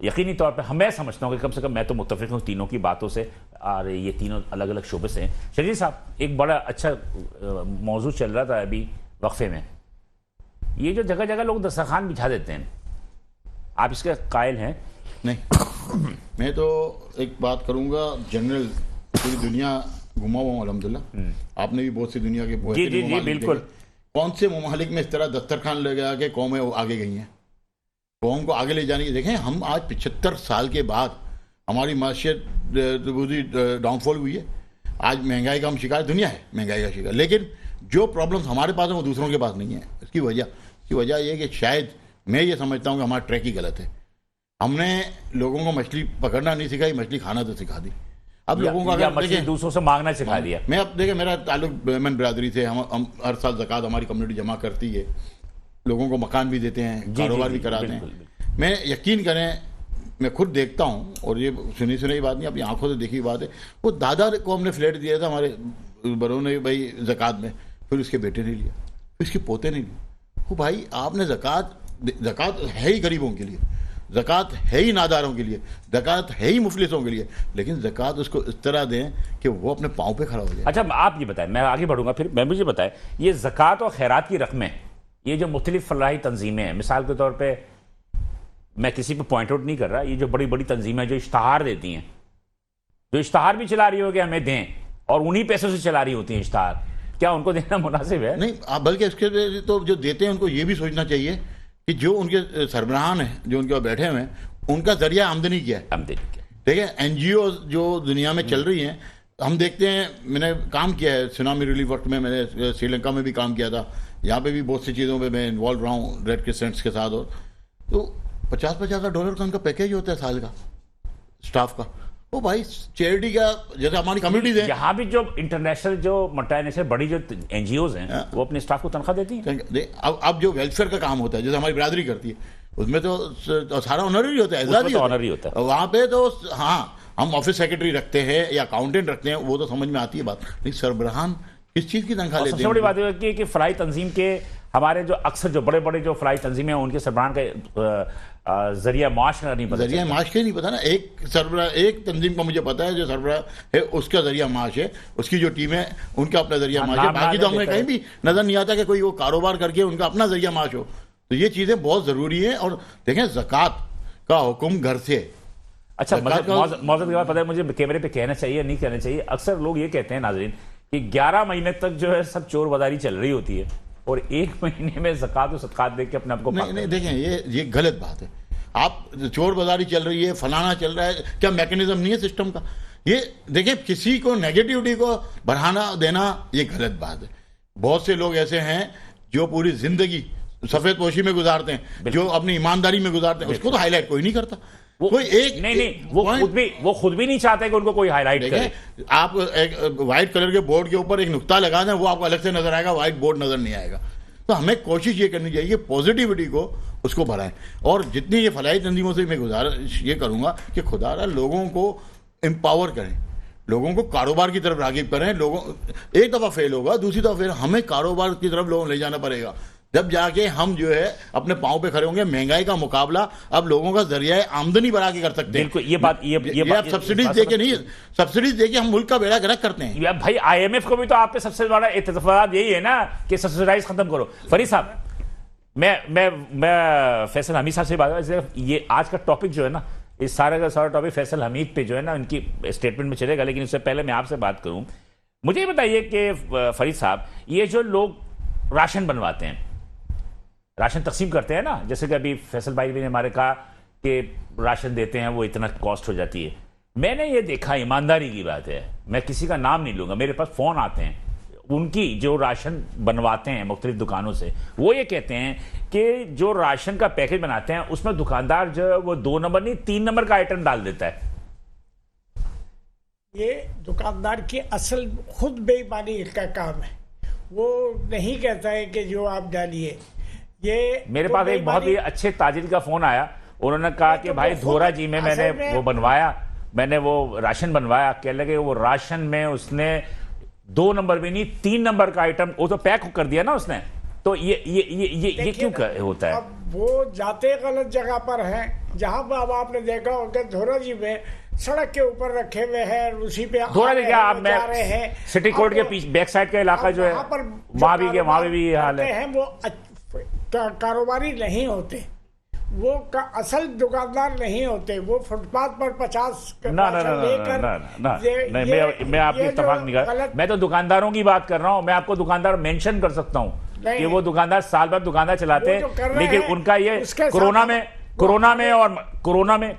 Speaker 1: यकीनी तौर पे मैं समझता हूँ कि कम से कम मैं तो मुत्तफ़िक़ हूँ तीनों की बातों से, और ये तीनों अलग अलग शोबे से हैं। शरीफ साहब, एक बड़ा अच्छा मौजू चल रहा था अभी वक्फे में, ये जो जगह जगह लोग दस्तरखान बिछा देते हैं, आप इसके कायल हैं?
Speaker 3: नहीं मैं तो एक बात करूँगा, जनरल पूरी दुनिया घुमा हुआ हूँ अल्हम्दुलिल्लाह। आपने भी बहुत सी दुनिया के बहुत
Speaker 1: जी बिल्कुल।
Speaker 3: कौन से ममालिक में इस तरह दस्तरखान लगा के कौमें आगे गई हैं, कौम को आगे ले जाने की। देखें हम आज 75 साल के बाद हमारी माशियत डाउनफॉल हुई है, आज महंगाई का हम शिकार, दुनिया है महंगाई का शिकार, लेकिन जो प्रॉब्लम्स हमारे पास है वो दूसरों के पास नहीं है। इसकी वजह यह है कि शायद मैं ये समझता हूँ कि हमारा ट्रैक ही गलत है। हमने लोगों को मछली पकड़ना नहीं सिखाई, मछली खाना तो सिखा दी। अब लोगों को अगर
Speaker 1: मछली दूसरों से मांगना सिखा दिया।
Speaker 3: मैं अब देखें, मेरा ताल्लुक बेमन बिरादरी से, हम हर साल ज़कात हमारी कम्युनिटी जमा करती है, लोगों को मकान भी देते हैं, कारोबार भी कराते हैं। मैं यकीन करें, मैं खुद देखता हूँ, और ये सुनी सुनी बात नहीं, अपनी आंखों से देखी बात है। वो दादा को हमने फ्लैट दिया था हमारे बड़ों ने भाई ज़कात में, फिर उसके बेटे ने लिया, फिर उसके पोते ने लिया। वो भाई आपने ज़कात है ही गरीबों के लिए, ज़कात है ही नादारों के लिए, ज़कात है ही मुफलिसों के लिए, लेकिन ज़कात उसको इस तरह दें कि वो अपने पाँव पे खड़ा हो जाए।
Speaker 1: अच्छा आप ये बताएं, मैं आगे बढ़ूंगा फिर, मैं मुझे बताएं ये ज़कात और खैरात की रकमें, ये जो मुख्तलिफ फलाही तंजीमें हैं, मिसाल के तौर पर मैं किसी पे पॉइंट आउट नहीं कर रहा, ये जो बड़ी बड़ी तंजीमें जो इश्तहार देती हैं, जो इश्तहार भी चला रही हो कि हमें दें, और उन्हीं पैसों से चला रही होती हैं इश्तहार, क्या उनको देना मुनासिब है?
Speaker 3: नहीं, बल्कि इसके तो जो देते हैं उनको ये भी सोचना चाहिए कि जो उनके सरबराहान हैं, जो उनके बैठे हुए हैं, उनका जरिया आमदनी क्या है। देखिए NGO जो दुनिया में चल रही हैं, हम देखते हैं, मैंने काम किया है सुनामी रिलीफ वक्त में, मैंने श्रीलंका में भी काम किया था, यहाँ पे भी बहुत सी चीज़ों में मैं इन्वॉल्व रहा हूँ रेड क्रिसेंट्स के साथ। और तो $50,000 का उनका पैकेज होता है साल का स्टाफ का। वो भाई चैरिटी का, जैसे हमारी कम्युनिटीज है,
Speaker 1: यहाँ भी जो इंटरनेशनल जो मल्टीनेशनल बड़ी जो NGOs हैं वो अपने स्टाफ को तनख्वाह देती हैं।
Speaker 3: अब जो वेलफेयर का काम होता है, जैसे हमारी बिरादरी करती है, उसमें तो सारा ऑनररी होता है,
Speaker 1: ऑनररी होता है।
Speaker 3: वहाँ पे तो हाँ, हम ऑफिस सेक्रेटरी रखते हैं या अकाउंटेंट रखते हैं, वो तो समझ में आती है बात, लेकिन सरबराहान किस चीज़ की तनख्वाह लेते हैं?
Speaker 1: सबसे बड़ी बात यह है कि फलाई तंजीम के हमारे जो अक्सर जो बड़े बड़े जो फलाई तंजीमें हैं, उनके सरबराहान का जरिया माश का नहीं पता,
Speaker 3: जरिया माश का ही नहीं पता ना। एक तंजीम का मुझे पता है, जो सरबराह है उसका जरिया माश है, उसकी जो टीम है उनका अपना जरिया माश है, बाकी तो हमें कहीं भी नजर नहीं आता कि कोई वो कारोबार करके उनका अपना जरिया माश हो। तो ये चीज़ें बहुत ज़रूरी है। और देखें, ज़कात का हुक्म घर से।
Speaker 1: अच्छा मौजूद के बाद पता है मुझे कैमरे पे कहना चाहिए नहीं कहना चाहिए, अक्सर लोग ये कहते हैं नाजरीन कि 11 महीने तक जो है सब चोर बाजारी चल रही होती है और 1 महीने में ज़कात और सदक़ात देख के अपने आप को
Speaker 3: नहीं देखें, ये गलत बात है। आप चोर बाजारी चल रही है, फलाना चल रहा है, क्या मैकेनिज्म नहीं है सिस्टम का? ये देखें, किसी को नेगेटिविटी को बढ़ाना देना ये गलत बात है। बहुत से लोग ऐसे हैं जो पूरी जिंदगी सफेद पोशी में गुजारते हैं, जो अपनी ईमानदारी में गुजारते हैं, उसको तो हाईलाइट कोई नहीं करता।
Speaker 1: वो
Speaker 3: कोई एक
Speaker 1: नहीं वो
Speaker 3: point-
Speaker 1: खुद भी नहीं चाहते कि उनको कोई हाईलाइट करे।
Speaker 3: देखें, आप एक व्हाइट कलर के बोर्ड के ऊपर एक नुक्ता लगा दें, वो आपको अलग से नजर आएगा, व्हाइट बोर्ड नजर नहीं आएगा। तो हमें कोशिश ये करनी चाहिए पॉजिटिविटी को उसको बढ़ाएं। और जितनी ये फलाई तंजीमों से मैं गुजारिश ये करूंगा कि खुदारा लोगों को एम्पावर करें, लोगों को कारोबार की तरफ राग़िब करें। लोगों एक दफ़ा फेल होगा, दूसरी दफ़ा फिर हमें कारोबार की तरफ लोगों ले जाना पड़ेगा, जब जाके हम जो है अपने पांव पे खड़े होंगे। महंगाई का मुकाबला अब लोगों का जरिया आमदनी बढ़ा के कर सकते हैं।
Speaker 1: बिल्कुल, ये
Speaker 3: आप सब्सिडीज देके नहीं, सब्सिडीज देके हम मुल्क का बेड़ा गर्क करते हैं।
Speaker 1: यार भाई, IMF को भी तो आप पे सबसे बड़ा इत्तेफाक यही है ना कि सब्सिडाइज खत्म करो। फरीद साहब, मैं फैसल हमीद साहब से बात, ये आज का टॉपिक जो है ना, इस सारे का सारा टॉपिक फैसल हमीद पे जो है ना उनकी स्टेटमेंट में चलेगा, लेकिन उससे पहले मैं आपसे बात करूं। मुझे ये बताइए कि फरीद साहब, ये जो लोग राशन बनवाते हैं, राशन तकसीम करते हैं ना, जैसे कि अभी फैसल भाई ने हमारे कहा कि राशन देते हैं वो इतना कॉस्ट हो जाती है। मैंने ये देखा, ईमानदारी की बात है, मैं किसी का नाम नहीं लूंगा, मेरे पास फोन आते हैं उनकी जो राशन बनवाते हैं मुख्तलिफ दुकानों से, वो ये कहते हैं कि जो राशन का पैकेज बनाते हैं उसमें दुकानदार जो है वो 2 नंबर नहीं 3 नंबर का आइटम डाल देता है।
Speaker 4: ये दुकानदार की असल खुद बेईमानी का काम है, वो नहीं कहता है कि जो आप डालिए। ये
Speaker 1: मेरे
Speaker 4: तो
Speaker 1: पास एक बहुत ही अच्छे ताजिर का फोन आया, उन्होंने कहा कि
Speaker 4: तो
Speaker 1: भाई
Speaker 4: वो
Speaker 1: धोरा जी में मैंने
Speaker 4: असल में
Speaker 1: वो बनवाया, मैंने वो राशन बनवाया, कह लगे वो राशन में उसने 2 नंबर भी नहीं 3 नंबर का आइटम वो तो पैक कर दिया ना उसने। तो ये क्यों होता है?
Speaker 4: अब वो जाते गलत जगह पर हैं, जहां पर अब आपने देखा होगा धोरा जी में सड़क के ऊपर रखे हुए हैं, उसी पे
Speaker 1: धोरा जी क्या आप
Speaker 4: जा रहे हैं।
Speaker 1: सिटी कोर्ट के पीछे बैक साइड का इलाका जो है वहां भी ये हाल है।
Speaker 4: वो कारोबारी नहीं होते, वो असल दुकानदार नहीं होते, वो फुटपाथ पर 50
Speaker 1: ना मैं आपकी इत्तेफाक नहीं कर, मैं तो दुकानदारों की बात कर रहा हूं। मैं आपको दुकानदार मेंशन कर सकता हूं कि वो दुकानदार साल भर दुकानदार चलाते हैं, लेकिन उनका ये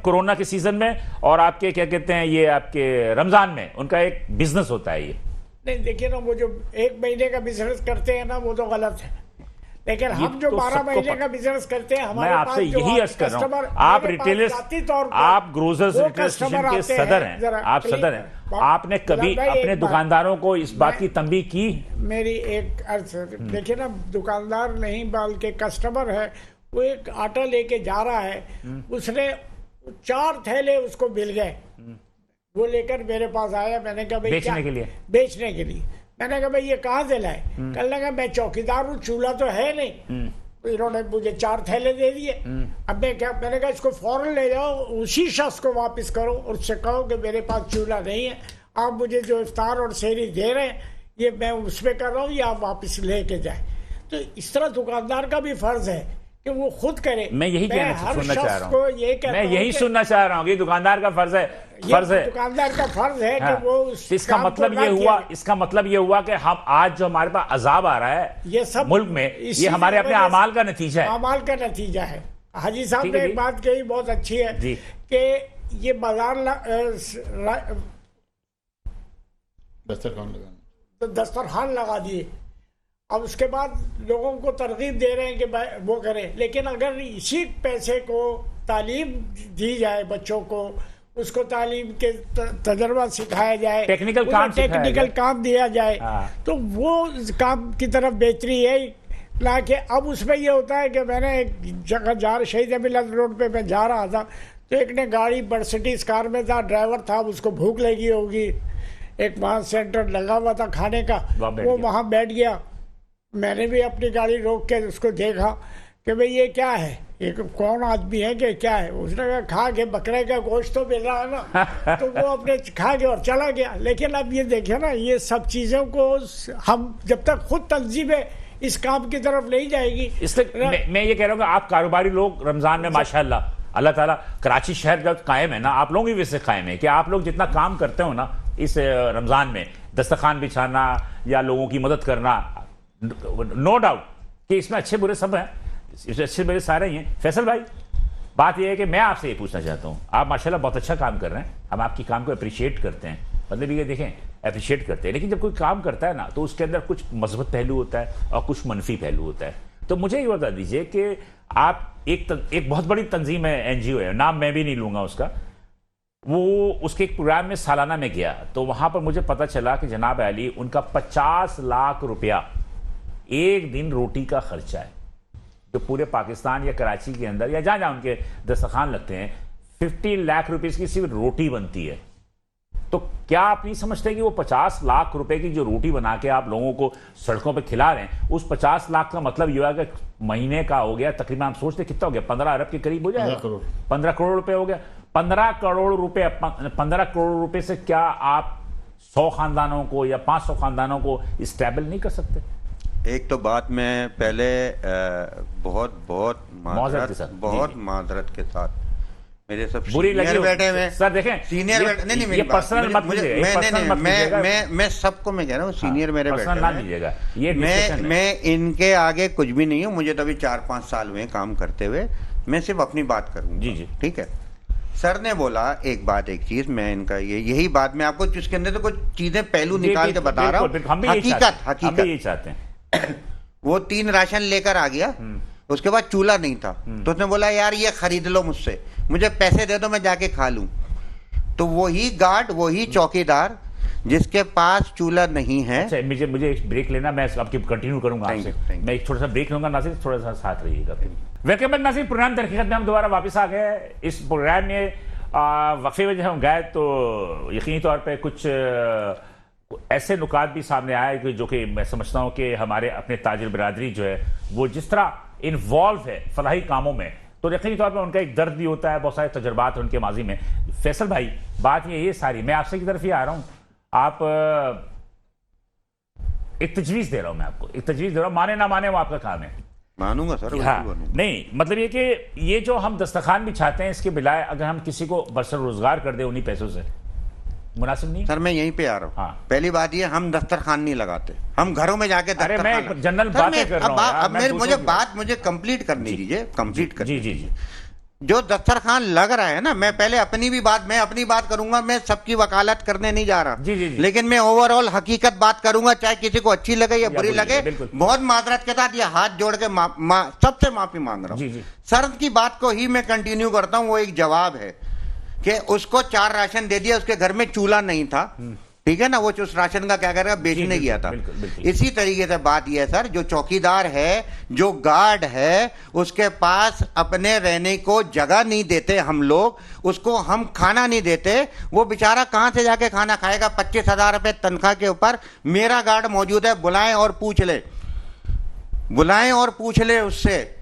Speaker 1: कोरोना के सीजन में और आपके क्या कहते हैं ये आपके रमजान में उनका एक बिजनेस होता है। ये
Speaker 4: नहीं, देखिए ना, वो जो 1 महीने का बिजनेस करते हैं ना, वो तो गलत है, लेकिन हम जो 12 महीने का बिजनेस करते हैं,
Speaker 1: मैं आपसे यही अर्ज कर रहा हूं, आप रिटेलर्स, आप ग्रोसर्स एसोसिएशन के सदर हैं, आप सदर हैं, आपने कभी अपने दुकानदारों को इस बात की तंबीह की?
Speaker 4: मेरी एक अर्ज, देखिए ना, दुकानदार नहीं बल्कि कस्टमर है, वो एक आटा लेके जा रहा है, उसने 4 थैले उसको मिल गए, वो लेकर मेरे पास आया, मैंने कहा भाई
Speaker 1: बेचने के लिए
Speaker 4: मैंने कहा भाई ये कहाँ से लाए? कल लगा मैं चौकीदार हूँ, चूल्हा तो है नहीं। तो इन्होंने मुझे 4 थैले दे दिए। अब मैंने कहा इसको फौरन ले जाओ, उसी शख्स को वापस करो और उससे कहो कि मेरे पास चूल्हा नहीं है, आप मुझे जो इफ्तार और सेहरी दे रहे हैं ये मैं उस पर कर रहा हूँ, ये आप वापस लेके जाए। तो इस तरह दुकानदार का भी फर्ज है कि वो खुद करे।
Speaker 1: मैं यही सुनना चाह रहा हूँ,
Speaker 4: मैं
Speaker 1: यही सुनना चाह रहा हूँ कि दुकानदार का फर्ज है,
Speaker 4: दुकानदार का फर्ज है कि वो
Speaker 1: इसका मतलब ये हुआ कि हम आज जो हमारे पास अजाब आ रहा है ये सब मुल्क में, ये हमारे अपने अमाल का नतीजा है।
Speaker 4: अमाल का नतीजा है। हाजी साहब ने एक बात कही बहुत अच्छी है कि ये बाजार दस्तरखान लगा दिए, अब उसके बाद लोगों को तरगीब दे रहे हैं कि वो करें, लेकिन अगर इसी पैसे को तालीम दी जाए, बच्चों को उसको तालीम के तजर्बा सिखाया जाए, टेक्निकल काम दिया जाए, तो वो काम की तरफ बेहतरी है। ना कि अब उसमें ये होता है कि मैंने एक जगह शहीद अमीलाद रोड पे मैं जा रहा था, तो एक ने गाड़ी मर्सिडीज कार में था, ड्राइवर था, उसको भूख लगी होगी, एक वहाँ सेंटर लगा हुआ था खाने का, वो वहाँ बैठ गया। मैंने भी अपनी गाड़ी रोक के उसको देखा कि भाई ये क्या है, ये कौन आदमी है कि क्या है? उसने कहा खा के बकरे का गोश्त तो मिल रहा है ना, तो वो अपने खा के और चला गया। लेकिन अब ये देखिए ना, ये सब चीज़ों को हम जब तक खुद तंजीमें इस काम की तरफ नहीं जाएगी,
Speaker 1: इसलिए मैं ये कह रहा हूँ कि आप कारोबारी लोग रमजान में माशाल्लाह अल्लाह ताला, कराची शहर जब कायम है ना, आप लोग भी वैसे कायम है कि आप लोग जितना काम करते हो ना इस रमजान में, दस्तरखान बिछाना या लोगों की मदद करना, नो डाउट कि इसमें अच्छे बुरे सब हैं, इसमें अच्छे बुरे सारे ही हैं। फैसल भाई, बात यह है कि मैं आपसे ये पूछना चाहता हूँ, आप माशाल्लाह बहुत अच्छा काम कर रहे हैं, हम आपकी काम को अप्रिशिएट करते हैं, मतलब ये देखें अप्रिशिएट करते हैं, लेकिन जब कोई काम करता है ना तो उसके अंदर कुछ मज़बूत पहलू होता है और कुछ मनफी पहलू होता है। तो मुझे ये बता दीजिए कि आप एक बहुत बड़ी तंजीम है, एनजीओ है, नाम मैं भी नहीं लूंगा उसका, वो उसके एक प्रोग्राम में सालाना में गया तो वहां पर मुझे पता चला कि जनाब अली उनका 50 लाख रुपया एक दिन रोटी का खर्चा है, जो पूरे पाकिस्तान या कराची के अंदर या जहां जहां उनके दस्तरखान लगते हैं 50 लाख रुपीस की सिर्फ रोटी बनती है। तो क्या आप नहीं समझते कि वो 50 लाख रुपए की जो रोटी बना के आप लोगों को सड़कों पे खिला रहे हैं, उस 50 लाख का मतलब ये हुआ कि महीने का हो गया तकरीबन, आप सोचते कितना हो गया, 15 अरब के करीब हो जाएगा, 15 करोड़ रुपए हो गया। 15 करोड़ रुपए, 15 करोड़ रुपए से क्या आप 100 खानदानों को या 500 खानदानों को स्टेबल नहीं कर सकते?
Speaker 5: एक तो बात मैं पहले बहुत माजरत के साथ मेरे सब
Speaker 1: बुरी लगी
Speaker 5: बैठे हुए
Speaker 1: सर, देखें
Speaker 5: सीनियर बैठे, नहीं मेरी बात, मैं सबको मैं कह रहा हूँ सीनियर मेरे बैठे हुए, मैं इनके आगे कुछ भी नहीं हूँ, मुझे तो अभी 4-5 साल हुए काम करते हुए, मैं सिर्फ अपनी बात करूंगा।
Speaker 1: जी जी
Speaker 5: ठीक है। सर ने बोला एक बात, एक चीज मैं इनका यही बात मैं आपको जिसके अंदर तो कुछ चीजें पहलू निकाल के बता रहा हूँ, हकीकत वो 3 राशन लेकर आ गया, उसके बाद चूल्हा नहीं था, तो उसने बोला यार ये खरीद लो मुझसे, मुझे पैसे दे दो मैं जाके खा लूं। तो वही गार्ड, वही चौकीदार जिसके पास चूल्हा नहीं है।
Speaker 1: अच्छा, मुझे एक ब्रेक लेना, मैं आपकी कंटिन्यू करूंगा आपसे, मैं एक छोटा सा ब्रेक लूंगा, नासिर थोड़ा सा साथ रहिएगा। वेलकम बैक नासिर, प्रोग्राम तहकीकत में हम दोबारा वापस आ गए। इस प्रोग्राम में वक्फे में जब हम गए तो यकीनी तौर पर कुछ ऐसे नुकात भी सामने आए जो कि मैं समझता हूं कि हमारे अपने ताजिर बिरादरी जो है वो जिस तरह इन्वॉल्व है फलाही कामों में, तो यकीनी तौर पर उनका एक दर्द भी होता है, बहुत सारे तजुर्बात उनके माजी में। फैसल भाई, बात ये सारी मैं आपसे की तरफ ही आ रहा हूं, आप एक तजवीज दे रहा हूं, मैं आपको एक तजवीज दे रहा हूं, माने ना माने वो आपका काम है।
Speaker 5: मानूंगा सर।
Speaker 1: हाँ, नहीं मतलब ये कि ये जो हम दस्तरखान बिछाते हैं इसके बिलाए अगर हम किसी को बरसर रोजगार कर दे उन्हीं पैसों से, मुनासिब नहीं?
Speaker 5: सर मैं यहीं पे आ रहा हूँ।
Speaker 1: हाँ।
Speaker 5: पहली बात ये, हम दस्तरखान नहीं लगाते, हम घरों में जाके
Speaker 1: अरे मैं जनरल बातें कर रहा हूँ,
Speaker 5: मुझे कंप्लीट करनी दीजिए, कंप्लीट कर।
Speaker 1: जी जी जी।
Speaker 5: जो दस्तरखान लग रहा है ना, मैं पहले मैं अपनी बात करूंगा, मैं सबकी वकालत करने नहीं जा रहा।
Speaker 1: जी जी जी।
Speaker 5: लेकिन मैं ओवरऑल हकीकत बात करूंगा, चाहे किसी को अच्छी लगे या बुरी लगे। बहुत माजरत के साथ ये हाथ जोड़ के सबसे माफी मांग रहा हूँ। सर की बात को ही मैं कंटिन्यू करता हूँ, वो एक जवाब है कि उसको 4 राशन दे दिया, उसके घर में चूल्हा नहीं था, ठीक है ना, वो उस राशन का क्या करेगा, बेचने गया था। इसी तरीके से बात यह है सर, जो चौकीदार है, जो गार्ड है, उसके पास अपने रहने को जगह नहीं देते हम लोग, उसको हम खाना नहीं देते, वो बेचारा कहां से जाके खाना खाएगा? 25,000 रुपए तनख्वाह के ऊपर मेरा गार्ड मौजूद है, बुलाएं और पूछ ले उससे।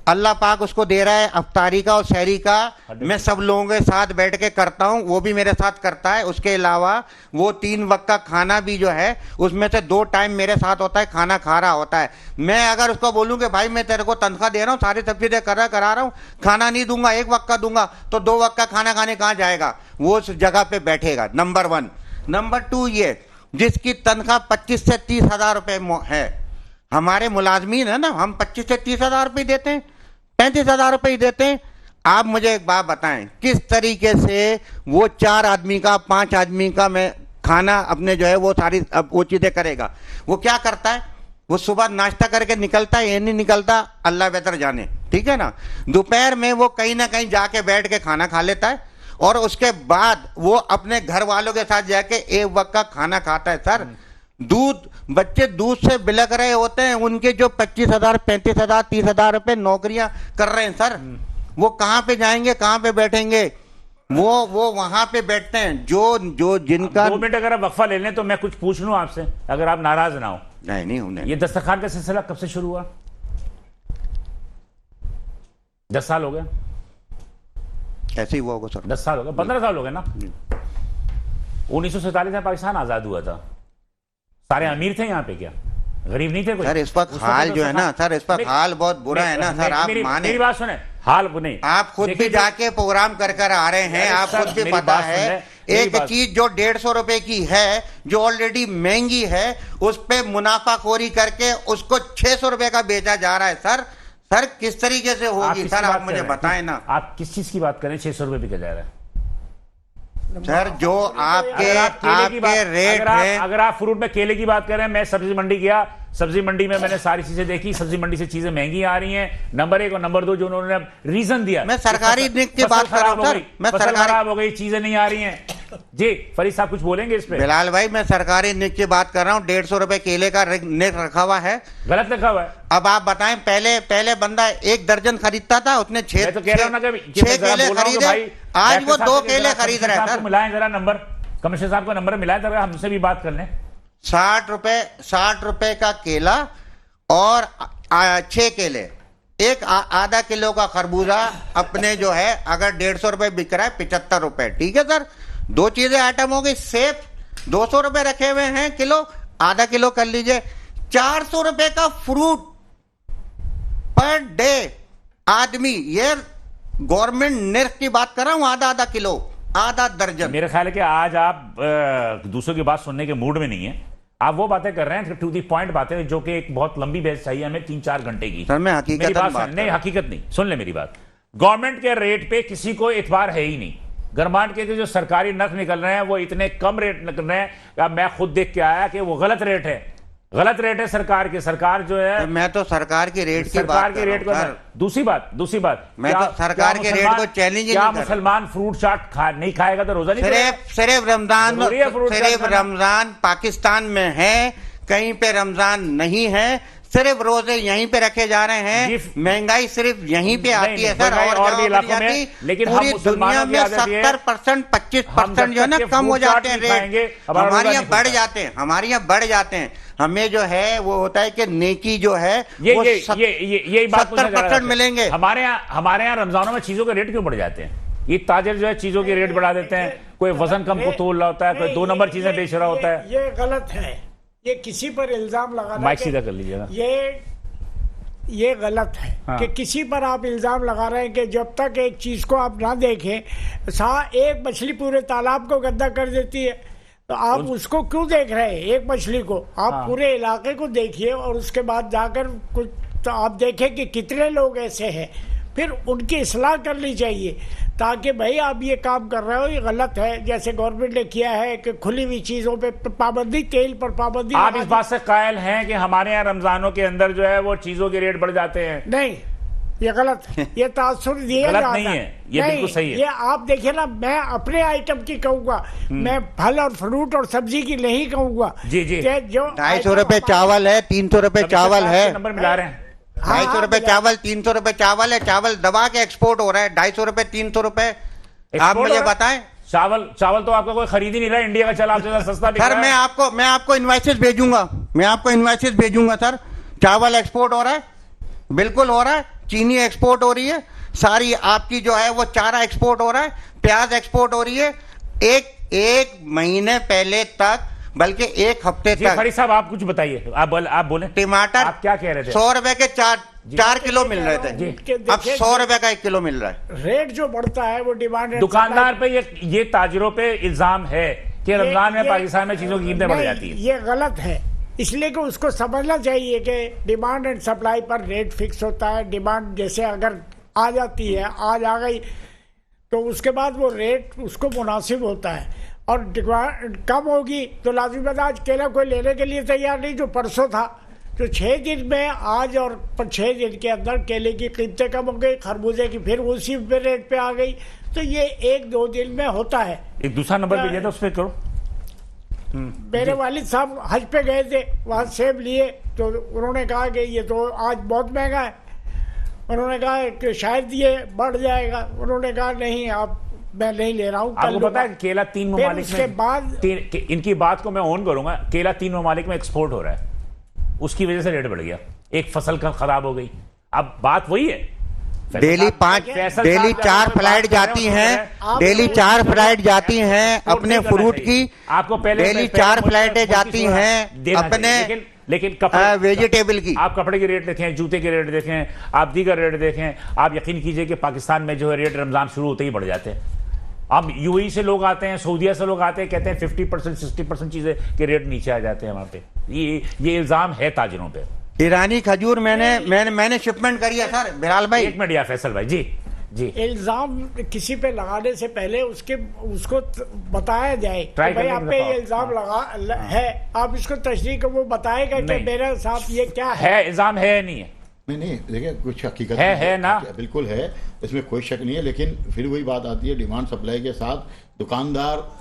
Speaker 5: अल्लाह पाक उसको दे रहा है अफ्तारी का और सहरी का, मैं सब लोगों के साथ बैठ के करता हूं, वो भी मेरे साथ करता है। उसके अलावा वो 3 वक्त का खाना भी जो है उसमें से 2 टाइम मेरे साथ होता है, खाना खा रहा होता है। मैं अगर उसको बोलूं कि भाई मैं तेरे को तनख्वाह दे रहा हूं, सारी सब चीजें करा रहा हूं, खाना नहीं दूंगा, 1 वक्त का दूंगा, तो 2 वक्त का खाना खाने कहां जाएगा? वो उस जगह पे बैठेगा। नंबर 1। नंबर 2 ये, जिसकी तनख्वाह 25 से 30 हजार रुपए है, हमारे मुलाजमीन है ना, हम 25 से 30 हजार रुपये देते हैं, 35 हजार रुपये देते हैं। आप मुझे एक बात बताएं, किस तरीके से वो 4 आदमी का 5 आदमी का मैं खाना अपने जो है वो सारी वो चीजें करेगा? वो क्या करता है? वो सुबह नाश्ता करके निकलता है, ये नहीं निकलता, अल्लाह बेहतर जाने, ठीक है ना। दोपहर में वो कहीं ना कहीं जाके बैठ के खाना खा लेता है, और उसके बाद वो अपने घर वालों के साथ जाके 1 वक्त का खाना खाता है। सर बच्चे दूध से बिलक रहे होते हैं, उनके जो 25,000, 35,000, 30,000 रुपए नौकरियां कर रहे हैं सर, वो कहां पे जाएंगे, कहां पे बैठेंगे? वो वहां पे बैठते हैं जो जिनका।
Speaker 1: 2 मिनट अगर आप वक्फा ले लें तो मैं कुछ पूछ लूं आपसे, अगर आप नाराज ना हो।
Speaker 5: नहीं हूं।
Speaker 1: ये दस्तरखान का सिलसिला कब से शुरू हुआ? 10 साल हो गए?
Speaker 5: ऐसे ही हुआ होगा सर।
Speaker 1: 10 साल हो गए, 15 साल हो गए ना। 1947 में पाकिस्तान आजाद हुआ था, सारे अमीर थे यहाँ पे, क्या गरीब नहीं थे कोई?
Speaker 5: सर इस वक्त हाल जो है ना सर, इस वक्त हाल बहुत बुरा है ना सर। आप माने,
Speaker 1: मेरी बात सुने, हाल नहीं,
Speaker 5: आप खुद भी जाके प्रोग्राम कर आ रहे हैं, आप खुद भी पता है। एक चीज जो 150 रुपए की है, जो ऑलरेडी महंगी है, उस पे मुनाफाखोरी करके उसको 600 रुपए का बेचा जा रहा है। सर किस तरीके से होगी सर, आप मुझे बताएं ना।
Speaker 1: आप किस चीज की बात करें? 600 रुपए बिका जा रहा है
Speaker 5: सर, जो आपके रेट है।
Speaker 1: अगर आप फ्रूट में केले की बात कर रहे हैं, मैं सब्जी मंडी गया, सब्जी मंडी में मैंने सारी चीजें देखी, सब्जी मंडी से चीजें महंगी आ रही हैं, नंबर 1, और नंबर 2 जो उन्होंने रीजन दिया,
Speaker 5: मैं सरकारी निक की बात कर रहा हूं सर, मैं
Speaker 1: फसल
Speaker 5: सरकारी
Speaker 1: खराब हो गई, चीजें नहीं आ रही हैं। जी फरीद साहब कुछ बोलेंगे इस पे?
Speaker 5: बिलाल भाई मैं सरकारी निक की बात कर रहा हूँ। 150 रुपए केले का निक रखा हुआ है,
Speaker 1: गलत लिखा हुआ है।
Speaker 5: अब आप बताएं, पहले बंदा 1 दर्जन खरीदता था, उसने 6
Speaker 1: मैं तो कह रहा हूं ना कि मैं
Speaker 5: 6
Speaker 1: जरा
Speaker 5: केले
Speaker 1: बोल रहा हूं कि
Speaker 5: खरीदे,
Speaker 1: भाई,
Speaker 5: आज वो
Speaker 1: डॉक्टर
Speaker 5: 2
Speaker 1: साहब
Speaker 5: केले
Speaker 1: जरा
Speaker 5: खरीद
Speaker 1: कमिश्नर
Speaker 5: रहे हैं
Speaker 1: साहब
Speaker 5: सर।
Speaker 1: को मिलाएं जरा नंबर, कमिश्नर साहब का नंबर मिलाएं जरा, हमसे भी बात कर लें।
Speaker 5: 60 रुपए का केला और 6 केले, एक आधा किलो का खरबूजा अपने जो है अगर 150 रुपए बिक रहा है, 75 रुपए, ठीक है सर। 2 चीजें आइटम हो गई। सेब 200 रुपए रखे हुए हैं किलो, आधा किलो कर लीजिए। 400 रुपए का फ्रूट पर डे आदमी, ये गवर्नमेंट निर्ख की बात कर रहा हूं, आधा किलो, आधा दर्जन।
Speaker 1: मेरा ख्याल है कि आज आप दूसरों की बात सुनने के मूड में नहीं है, आप वो बातें कर रहे हैं टू दी पॉइंट बातें, जो कि एक बहुत लंबी बहस चाहिए हमें 3-4 घंटे की।
Speaker 5: सर मैं हकीकत
Speaker 1: मेरी बात
Speaker 5: बात
Speaker 1: नहीं, हकीकत नहीं, सुन ले मेरी बात। गवर्नमेंट के रेट पे किसी को एतबार है ही नहीं। गवर्नमेंट के जो सरकारी नर्ख निकल रहे हैं वो इतने कम रेट निकल रहे हैं, अब मैं खुद देख के आया कि वो गलत रेट है, गलत रेट है सरकार के। सरकार जो है,
Speaker 5: मैं तो सरकार के रेट की
Speaker 1: सरकार
Speaker 5: बात
Speaker 1: के
Speaker 5: कर
Speaker 1: रेट को
Speaker 5: रहा हूं, सर।
Speaker 1: दूसरी बात
Speaker 5: मैं तो सरकार के रेट को चैलेंज ही
Speaker 1: क्या
Speaker 5: नहीं कर रहा।
Speaker 1: मुसलमान फ्रूट चाट नहीं खाएगा तो रोजा नहीं करेगा?
Speaker 5: सिर्फ रमजान,
Speaker 1: जरूरी है फ्रूट चाट
Speaker 5: सिर्फ
Speaker 1: खाना?
Speaker 5: रमजान पाकिस्तान में है, कहीं पे रमजान नहीं है, सिर्फ रोजे यहीं पे रखे जा रहे हैं। महंगाई सिर्फ यहीं पे आती है सर,
Speaker 1: और भी इलाकों में, लेकिन हम
Speaker 5: पूरी
Speaker 1: मुसलमानों
Speaker 5: दुनिया
Speaker 1: की
Speaker 5: में
Speaker 1: आदत ये है,
Speaker 5: 70%, 25% जो है ना
Speaker 1: जब तक
Speaker 5: कम हो
Speaker 1: फ्रूट
Speaker 5: जाते
Speaker 1: चाट
Speaker 5: हैं
Speaker 1: नहीं खाएंगे,
Speaker 5: रेट,
Speaker 1: हमारा रोजा
Speaker 5: हमारे यहाँ
Speaker 1: नहीं
Speaker 5: बढ़
Speaker 1: खुलता।
Speaker 5: जाते हैं, हमारे यहाँ बढ़ जाते हैं। हमें जो है वो होता है कि नेकी जो है वो
Speaker 1: यही बात मुझे
Speaker 5: 70% मिलेंगे।
Speaker 1: हमारे यहाँ रमजानों में चीजों के रेट क्यों बढ़ जाते हैं? ये ताजिर जो है चीजों के रेट बढ़ा देते हैं, कोई वजन कम को तोल रहा होता है, कोई 2 नंबर चीजें बेच रहा होता है।
Speaker 4: ये गलत है, ये किसी पर इल्जाम लगाना,
Speaker 1: माइक सीधा कर लीजिएगा।
Speaker 4: ये गलत है
Speaker 1: हाँ।
Speaker 4: कि किसी पर आप इल्जाम लगा रहे हैं कि जब तक एक चीज को आप ना देखें, एक मछली पूरे तालाब को गंदा कर देती है, तो आप उसको क्यों देख रहे हैं? एक मछली को आप
Speaker 1: हाँ।
Speaker 4: पूरे इलाके को देखिए और उसके बाद जाकर कुछ तो आप देखें कि कितने लोग ऐसे हैं, फिर उनकी इस्लाह करनी चाहिए, ताकि भाई आप ये काम कर रहे हो ये गलत है। जैसे गवर्नमेंट ने किया है कि खुली हुई चीजों पे पाबंदी, तेल पर पाबंदी।
Speaker 1: आप इस बात से कायल हैं कि हमारे यहाँ रमजानों के अंदर जो है वो चीजों के रेट बढ़ जाते हैं?
Speaker 4: नहीं, ये गलत है, ये तासुर दिया
Speaker 1: गलत
Speaker 4: जाता
Speaker 1: नहीं है, ये बिल्कुल सही है।
Speaker 4: ये आप देखिए ना, मैं अपने आइटम की कहूंगा, मैं फल और फ्रूट और सब्जी की नहीं कहूंगा।
Speaker 1: जी जी।
Speaker 4: कि जो
Speaker 5: 250 रुपए चावल है, 300 रुपए चावल है,
Speaker 1: नंबर मिला रहे हैं।
Speaker 5: 250 रुपए चावल, 300 रुपए चावल है, चावल दबा के एक्सपोर्ट हो रहा है, 250 रुपए 300 रुपए। आप मुझे बताएं,
Speaker 1: चावल तो आपका कोई खरीद ही नहीं रहा, इंडिया का चला आपसे ज्यादा सस्ता बिक
Speaker 5: सर
Speaker 1: रहा है।
Speaker 5: मैं आपको इनवाइसेस भेजूंगा, मैं आपको इनवाइसेस भेजूंगा सर। चावल एक्सपोर्ट हो रहा है, बिल्कुल हो रहा है, चीनी एक्सपोर्ट हो रही है, सारी आपकी जो है वो चारा एक्सपोर्ट हो रहा है, प्याज एक्सपोर्ट हो रही है। एक महीने पहले तक, बल्कि 1 हफ्ते तक
Speaker 1: फरीद साहब आप कुछ बताइए, आप बोले
Speaker 5: टमाटर
Speaker 1: आप क्या कह रहे थे?
Speaker 5: 100 रुपए के 4 किलो मिल रहे थे, अब 100 रुपए का 1 किलो मिल रहा है।
Speaker 4: रेट जो बढ़ता है वो डिमांड,
Speaker 1: दुकानदार पे ये ताजिरों पे इल्जाम है कि रमजान में पाकिस्तान में चीजों की कीमतें बढ़ जाती है।
Speaker 4: ये गलत है, इसलिए कि उसको समझना चाहिए कि डिमांड एंड सप्लाई पर रेट फिक्स होता है। डिमांड जैसे अगर आ जाती है, आज आ गई, तो उसके बाद वो रेट उसको मुनासिब होता है, और डिमांड कम होगी तो लाजिम आज केला कोई लेने के लिए तैयार नहीं। जो परसों था, जो 6 दिन में, आज और 6 दिन के अंदर केले की कीमतें कम हो गई, खरबूजे की फिर उसी पे रेट पे आ गई। तो ये 1-2 दिन में होता है।
Speaker 1: एक दूसरा नंबर भी दिया था, उस पर करो।
Speaker 4: मेरे वालिद साहब हज पे गए थे, वहाँ सेब लिए, तो उन्होंने कहा कि ये तो आज बहुत महंगा है। उन्होंने कहा कि शायद ये बढ़ जाएगा। उन्होंने कहा नहीं, आप मैं नहीं ले रहा हूँ।
Speaker 1: आपको पता है केला 3 ममालिक
Speaker 4: उसके
Speaker 1: में,
Speaker 4: बाद
Speaker 1: इनकी बात को मैं ऑन करूंगा, केला 3 ममालिक में एक्सपोर्ट हो रहा है, उसकी वजह से रेट बढ़ गया। एक फसल खराब हो गई। अब बात वही है,
Speaker 5: डेली 4 फ्लाइट जाती हैं, डेली 4 फ्लाइट जाती हैं अपने फ्रूट की,
Speaker 1: आपको पहले
Speaker 5: डेली 4 फ्लाइटें जाती हैं अपने
Speaker 1: लेकिन कपड़े,
Speaker 5: वेजिटेबल की।
Speaker 1: आप कपड़े के रेट देखें, जूते के रेट देखें, आप दीगर रेट देखें, आप यकीन कीजिए कि पाकिस्तान में जो है रेट रमजान शुरू होते ही बढ़ जाते हैं। अब यूएई से लोग आते हैं, सऊदीया से लोग आते हैं, कहते हैं 50% 60% चीजें के रेट नीचे आ जाते हैं वहां पे। ये इल्जाम है ताजिरों पे।
Speaker 5: ईरानी खजूर मैंने शिपमेंट करी है सर, बिलाल भाई।
Speaker 1: 1 मिनट या फैसल भाई जी जी।
Speaker 4: इल्जाम किसी पे लगाने से पहले उसको बताया जाए कि
Speaker 1: ट्राई
Speaker 4: भाई
Speaker 1: करने
Speaker 4: आप
Speaker 1: की
Speaker 4: पे
Speaker 1: दफा।
Speaker 4: ये इल्जाम है, आप इसको तशरीह को वो बताएगा कि
Speaker 1: नहीं।
Speaker 4: मेरे साथ ये क्या है।
Speaker 1: इल्जाम है या नहीं है?
Speaker 3: नहीं देखिए कुछ हकीकत
Speaker 1: है ना?
Speaker 3: बिल्कुल है, इसमें कोई शक नहीं है, लेकिन फिर वही बात आती है, डिमांड सप्लाई के साथ दुकानदार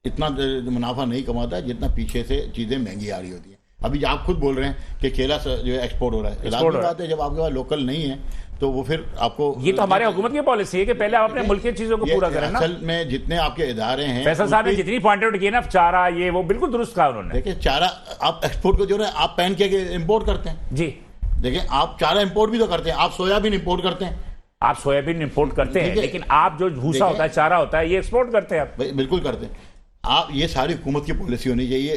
Speaker 3: इतना मुनाफा नहीं कमाता है जितना पीछे से चीजें महंगी आ रही होती है। अभी आप खुद बोल रहे हैं कि केला जो है एक्सपोर्ट हो रहा है, लाजमी बात है जब आपके पास लोकल नहीं है तो वो फिर आपको,
Speaker 1: ये तो हमारे हुकूमत की पॉलिसी है कि पहले आप अपने मुल्क की चीजों को पूरा करें ना।
Speaker 3: असल में जितने आपके इदारे हैं,
Speaker 1: फैसल साहब ने जितनी पॉइंट आउट किए ना, चारा ये वो बिल्कुल दुरुस्त कहा उन्होंने।
Speaker 3: देखिए चारा आप एक्सपोर्ट को जो है आप पैन के इम्पोर्ट करते हैं।
Speaker 1: जी,
Speaker 3: देखिए आप चारा इंपोर्ट भी तो करते हैं, आप सोयाबीन इंपोर्ट करते हैं,
Speaker 1: आप सोयाबीन इंपोर्ट करते हैं,
Speaker 3: देखिए-
Speaker 1: लेकिन आप जो भूसा
Speaker 3: देखिए-
Speaker 1: होता है, चारा होता है, ये एक्सपोर्ट करते हैं आप।
Speaker 3: बिल्कुल करते हैं। आप ये सारी हुकूमत की पॉलिसी होनी चाहिए।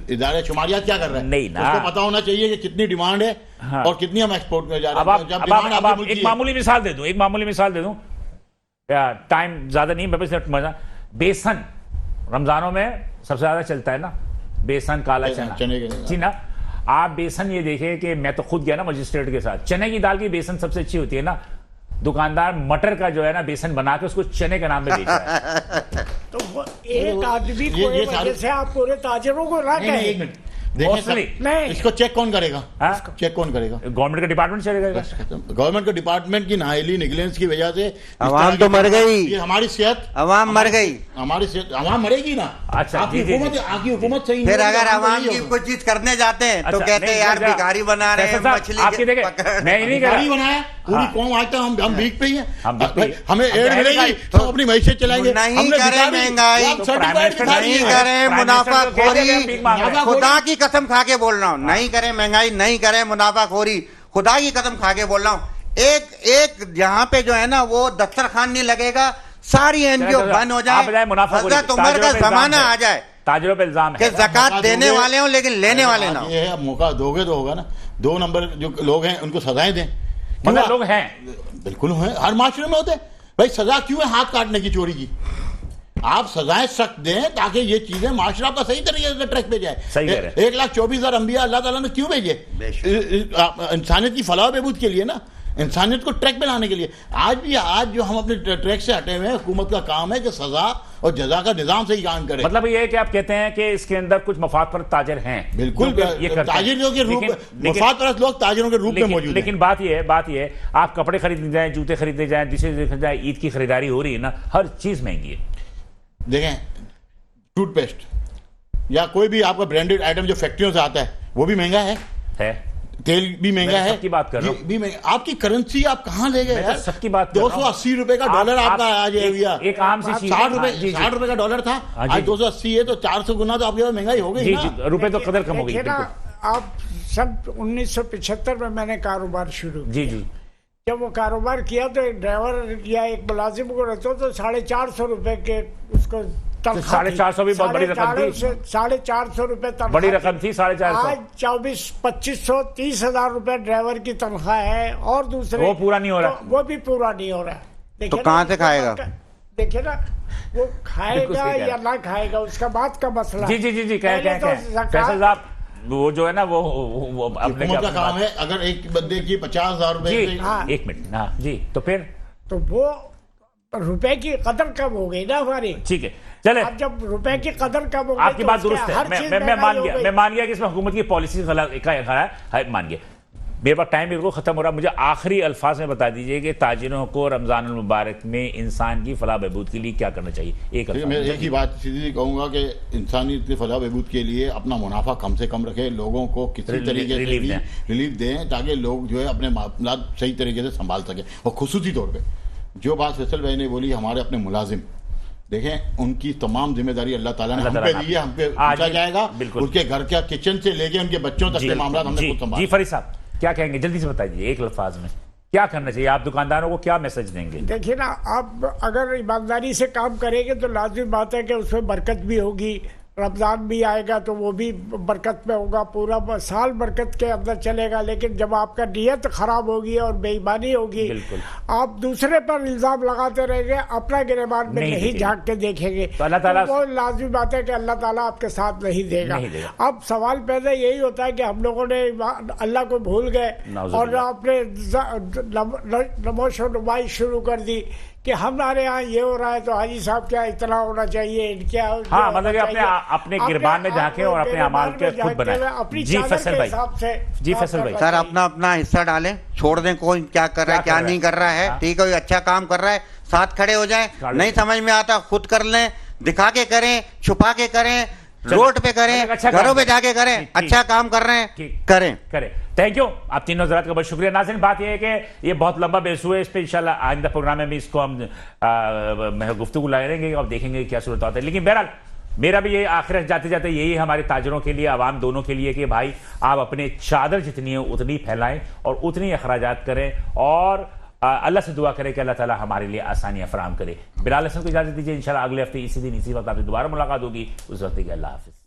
Speaker 3: इदारे शुमारियात क्या कर रहे हैं
Speaker 1: नहीं ना।
Speaker 3: उसको पता होना चाहिए कि कितनी डिमांड है
Speaker 1: हाँ।
Speaker 3: और कितनी हम एक्सपोर्ट में जा रहे
Speaker 1: अब
Speaker 3: हैं।
Speaker 1: आप
Speaker 3: जब
Speaker 1: अब
Speaker 3: डिमांड
Speaker 1: आप- अब
Speaker 3: आपके
Speaker 1: आप
Speaker 3: मुल्क की
Speaker 1: एक
Speaker 3: है।
Speaker 1: मामूली मिसाल दे दूं, टाइम ज्यादा नहीं, मैं बस मजा। बेसन रमजानों में सबसे ज्यादा चलता है ना, बेसन, काला चना,
Speaker 3: चने के,
Speaker 1: जी ना। आप बेसन ये देखें कि मैं तो खुद गया ना मजिस्ट्रेट के साथ, चने की दाल की बेसन सबसे अच्छी होती है ना, दुकानदार मटर का जो है ना बेसन बना के उसको चने के नाम पे बेच रहा है।
Speaker 4: तो वो एक आदमी
Speaker 3: ये
Speaker 4: को
Speaker 3: सारी-
Speaker 4: वजह से आप पूरे ताजरों को ना
Speaker 3: नहीं, नहीं, एक
Speaker 4: कहें।
Speaker 3: मिनट देखिए
Speaker 1: Mostly-
Speaker 4: नहीं।
Speaker 3: इसको चेक कौन करेगा?
Speaker 1: हाँ?
Speaker 3: चेक कौन करेगा?
Speaker 1: गवर्नमेंट का डिपार्टमेंट चलेगा।
Speaker 3: गवर्नमेंट के डिपार्टमेंट की नाहिली निगलेंस की वजह से
Speaker 5: आवाम तो मर गई।
Speaker 3: ये हमारी सेहत,
Speaker 5: अवाम मर गई।
Speaker 3: हमारी सेहत, आवाम मरेगी ना।
Speaker 1: अच्छा,
Speaker 3: आपकी
Speaker 1: जी, जी,
Speaker 3: हुकूमत,
Speaker 1: जी।
Speaker 3: आपकी हुकूमत सही
Speaker 5: फिर
Speaker 3: नहीं
Speaker 5: अगर
Speaker 3: होगी तो
Speaker 5: आवाम
Speaker 3: यही
Speaker 5: की
Speaker 3: होगा।
Speaker 5: कुछ चीज करने जाते हैं तो
Speaker 1: अच्छा,
Speaker 5: कहते हैं
Speaker 1: नहीं,
Speaker 5: यार
Speaker 1: जरा-
Speaker 5: भिखारी बना रहे हैं,
Speaker 1: फैसल साहब,
Speaker 5: मछली
Speaker 1: आपकी देखे,
Speaker 5: पकड़
Speaker 1: मैं ये नहीं कह
Speaker 3: भिखारी
Speaker 1: रहा।
Speaker 3: बनाया पूरी
Speaker 1: हाँ।
Speaker 3: कौम, आज तक हम भीख पे ही हैं।
Speaker 1: हम भीख पे ही हैं।
Speaker 3: हमें
Speaker 1: हम
Speaker 3: एड
Speaker 1: तो
Speaker 3: मिलेगी
Speaker 1: है
Speaker 3: तो अपनी मैशे चलाएंगे।
Speaker 5: नहीं
Speaker 3: हमने
Speaker 5: करें
Speaker 3: भिखारी-
Speaker 5: महंगाई,
Speaker 3: आप
Speaker 5: तो
Speaker 3: certified
Speaker 1: प्राइम मिनिस्टर
Speaker 3: भिखारी
Speaker 5: नहीं
Speaker 3: हैं।
Speaker 5: करें
Speaker 1: प्राइम
Speaker 5: मुनाफाखोरी,
Speaker 1: मिनिस्टर को भीख मांग रहे हैं।
Speaker 5: खुदा की कसम खा के बोल रहा हूँ, नहीं करें महंगाई, नहीं करें मुनाफाखोरी, खुदा की कसम खा के बोल रहा हूँ। एक यहाँ पे जो है ना वो दस्तरखान नहीं लगेगा, सारी एनजीओ बंद हो
Speaker 1: आप बजाय
Speaker 5: जाए,
Speaker 1: मुनाफाखोरी,
Speaker 5: हजरत उमर
Speaker 1: ताजिरों
Speaker 5: का
Speaker 1: पे इल्जाम
Speaker 5: जमाना
Speaker 1: है।
Speaker 5: आ जाए
Speaker 1: ताजिरों पे इल्जाम
Speaker 5: कि
Speaker 1: है।
Speaker 5: ज़कात
Speaker 3: मौका
Speaker 5: देने
Speaker 3: दोगे-
Speaker 5: वाले हो लेकिन लेने वाले ना हो।
Speaker 3: ये है, मौका दोगे तो होगा ना। 2 नंबर जो लोग हैं उनको सजाएं दें।
Speaker 1: मगर
Speaker 3: क्यों?
Speaker 1: लोग हैं,
Speaker 3: बिल्कुल है, हर माशरे में होते हैं भाई। सजा क्यों है हाथ काटने की, चोरी की? आप सजाएं सख्त दें ताकि ये चीजें माशरा का सही तरीके से ट्रैक पे जाए।
Speaker 1: सही कह रहे हैं।
Speaker 3: 1,24,000 अंबिया अल्लाह ताला ने क्यों भेजे? इंसानियत की फलाह बहबूद के लिए ना, इंसानियत को ट्रैक पे लाने के लिए। आज जो हम अपने ट्रैक से हटे हुए हैं, हुकूमत का काम है कि सजा और जजा का निजाम से ही काम करे।
Speaker 1: मतलब ये है कि आप कहते हैं कि इसके अंदर कुछ मफाद पर ताजिर हैं,
Speaker 3: बिल्कुल
Speaker 1: जो कि ये करते हैं।
Speaker 3: ताजिरों के रूप,
Speaker 1: लेकिन-
Speaker 3: मफाद परस्त लोग ताजिरों के रूप में मौजूद हैं।
Speaker 1: लेकिन बात ये है, आप कपड़े खरीदने जाएं, जूते खरीदने जाएं, जिसे देखा जाए, ईद की खरीदारी हो रही है ना, हर चीज महंगी है।
Speaker 3: देखें, टूथपेस्ट या कोई भी आपका ब्रांडेड आइटम जो फैक्ट्रियों से आता है वो भी महंगा है, तेल भी महंगा
Speaker 1: मैं
Speaker 3: है,
Speaker 1: सबकी बात कर रहा हूं।
Speaker 3: ये भी महंगा। आपकी करेंसी आप कहाँ ले गए
Speaker 1: मैं तो
Speaker 3: यार?
Speaker 1: सबकी बात कर रहा हूं।
Speaker 3: 280 रुपए का डॉलर
Speaker 1: आप-
Speaker 3: आपका आज है भैया।
Speaker 1: एक आम सी चीज,
Speaker 3: 60 रुपए,
Speaker 1: हाँ, जी, जी।
Speaker 3: 60 रुपए का डॉलर था,
Speaker 1: हाँ, जी,
Speaker 3: आज
Speaker 1: जी।
Speaker 3: 280 है, तो 400 गुना तो आपके पास महंगाई हो गई
Speaker 1: जी
Speaker 3: ना।
Speaker 1: जी, रुपए तो कदर कम हो गई।
Speaker 4: देखिए ना,
Speaker 1: बिल्कुल।
Speaker 4: आप सन 1975 में मैंने कारोबार शुरू किया।
Speaker 1: जी जी,
Speaker 4: जब वो कारोबार किया तो एक ड्राइवर या एक मुलाजिम को रहते तो 450 रुपए के उसको तनख्वाह
Speaker 1: 450 भी बहुत बड़ी रकम थी।
Speaker 4: 450 रुपए तनख्वाह
Speaker 1: बड़ी
Speaker 4: थी।
Speaker 1: रकम थी, 450।
Speaker 4: आज 2400-2500 30,000 रुपए ड्राइवर की तनख्वाह है, और दूसरे
Speaker 1: वो पूरा नहीं हो रहा।
Speaker 4: तो वो भी पूरा नहीं हो रहा। देखिए
Speaker 5: तो
Speaker 4: ना,
Speaker 5: कहाँ से खाएगा?
Speaker 4: देखिए ना, वो
Speaker 1: बिल्कुल
Speaker 4: खाएगा
Speaker 1: सही कह
Speaker 4: या ना खाएगा उसका बात का मसला
Speaker 1: जी जी जी जी, कह
Speaker 4: पहले तो
Speaker 1: फैसल साहब, वो जो है ना वो अपने
Speaker 3: हुकूमत का काम है, अगर एक बंदे की 50,000 रुपए
Speaker 1: जी,
Speaker 3: से-
Speaker 4: हाँ।
Speaker 1: एक मिनट, हाँ जी, तो फिर
Speaker 4: तो वो रुपए की कदर कम हो गई ना हमारी।
Speaker 1: ठीक है, चले।
Speaker 4: अब जब रुपए की कदर कम हो गई
Speaker 1: आपकी
Speaker 4: तो
Speaker 1: बात
Speaker 4: उसके
Speaker 1: दुरुस्त है,
Speaker 4: हर
Speaker 1: मैं
Speaker 4: चीज
Speaker 1: मैं
Speaker 4: महंगाई
Speaker 1: मान
Speaker 4: हो
Speaker 1: गया,
Speaker 4: गई।
Speaker 1: मैं मान गया कि इसमें हुकूमत की पॉलिसी है, मान गया। मेरे पास टाइम बिल्कुल खत्म हो रहा, मुझे आखिरी अल्फाज में बता दीजिए कि ताजिरों को रमजान मुबारक में इंसान की फलाह बहबूद के लिए क्या करना चाहिए? एक
Speaker 3: मैं
Speaker 1: अल्फाज।
Speaker 3: एक ही बात सीधी कहूंगा कि इंसानियत की फलाह बहबूद के लिए अपना मुनाफा कम से कम रखें, लोगों को किसी तरीके से
Speaker 1: रिलीफ
Speaker 3: भी
Speaker 1: दें।
Speaker 3: रिलीफ दें ताकि लोग जो है अपने मामला सही तरीके से संभाल सकें। और खुसूसी तौर पे जो बात फैसल भाई ने बोली, हमारे अपने मुलाजिम देखें, उनकी तमाम जिम्मेदारी अल्लाह ताला ने
Speaker 1: अल्लाह
Speaker 3: हम
Speaker 1: ताला
Speaker 3: पे
Speaker 1: ने
Speaker 3: दी है, हम पे
Speaker 1: आज
Speaker 3: पूछा
Speaker 1: ही-
Speaker 3: जाएगा।
Speaker 1: बिल्कुल।
Speaker 3: उनके घर के किचन से लेके उनके बच्चों तक के मामला हमने खुद
Speaker 1: जी
Speaker 3: संभाला।
Speaker 1: फरीद साहब, क्या कहेंगे? जल्दी से बता दीजिए एक अल्फाज में, क्या करना चाहिए? आप दुकानदारों को क्या मैसेज देंगे?
Speaker 4: देखिए ना, आप अगर ईमानदारी से काम करेंगे तो लाजमी बात है कि उसमें बरकत भी होगी, रमज़ान भी आएगा तो वो भी बरकत में होगा, पूरा साल बरकत के अंदर चलेगा। लेकिन जब आपका नीयत खराब होगी और बेईमानी होगी, आप दूसरे पर इल्ज़ाम लगाते रहेंगे, अपना गिरबान में नहीं झांक के देखेंगे,
Speaker 1: तो अल्लाह ताला
Speaker 4: वो लाज़मी बात है कि अल्लाह ताला आपके साथ नहीं देगा। अब सवाल पैदा यही होता है कि हम लोगों ने अल्लाह को भूल गए और आपने नमोश नुमाइश शुरू कर दी कि हमारे यहाँ ये हो रहा है तो हाजी साहब क्या इतना होना चाहिए, क्या
Speaker 1: हाँ, मतलब कि अपने गिरबान में झांके और अपने अमाल के खुद बनाए। जी फैसल भाई, जी फैसल भाई,
Speaker 5: सर अपना अपना हिस्सा डालें, छोड़ दें कोई क्या कर रहा है क्या नहीं कर रहा है, ठीक है, कोई अच्छा काम कर रहा है साथ खड़े हो जाए, नहीं समझ में आता खुद कर लें, दिखा के करें, छुपा के करें, रोड पे करें, घरों पे जाके करें, अच्छा काम कर रहे हैं करें।
Speaker 1: थैंक यू आप तीनों हज़रात का बहुत शुक्रिया। नाज़रीन, बात यह है कि ये बहुत लंबा बहस हुआ है, इस पर इंशाल्लाह आइंदा प्रोग्राम में भी इसको हम गुफ्तगू लाएंगे और देखेंगे क्या सूरत होता है। लेकिन बहरहाल मेरा भी ये आखिर जाते जाते यही हमारे ताजरों के लिए, आवाम दोनों के लिए कि भाई आप अपने चादर जितनी है उतनी फैलाएं और उतनी अखराजात करें और अल्लाह से दुआ करें कि अल्लाह ताला हमारे लिए आसानियां फराहम करे। बिलाल हसन को इजाजत दीजिए, इंशाल्लाह अगले हफ्ते इसी दिन इसी वक्त आपसे दोबारा मुलाकात होगी। उस वक्त के अल्लाह हाफिज़।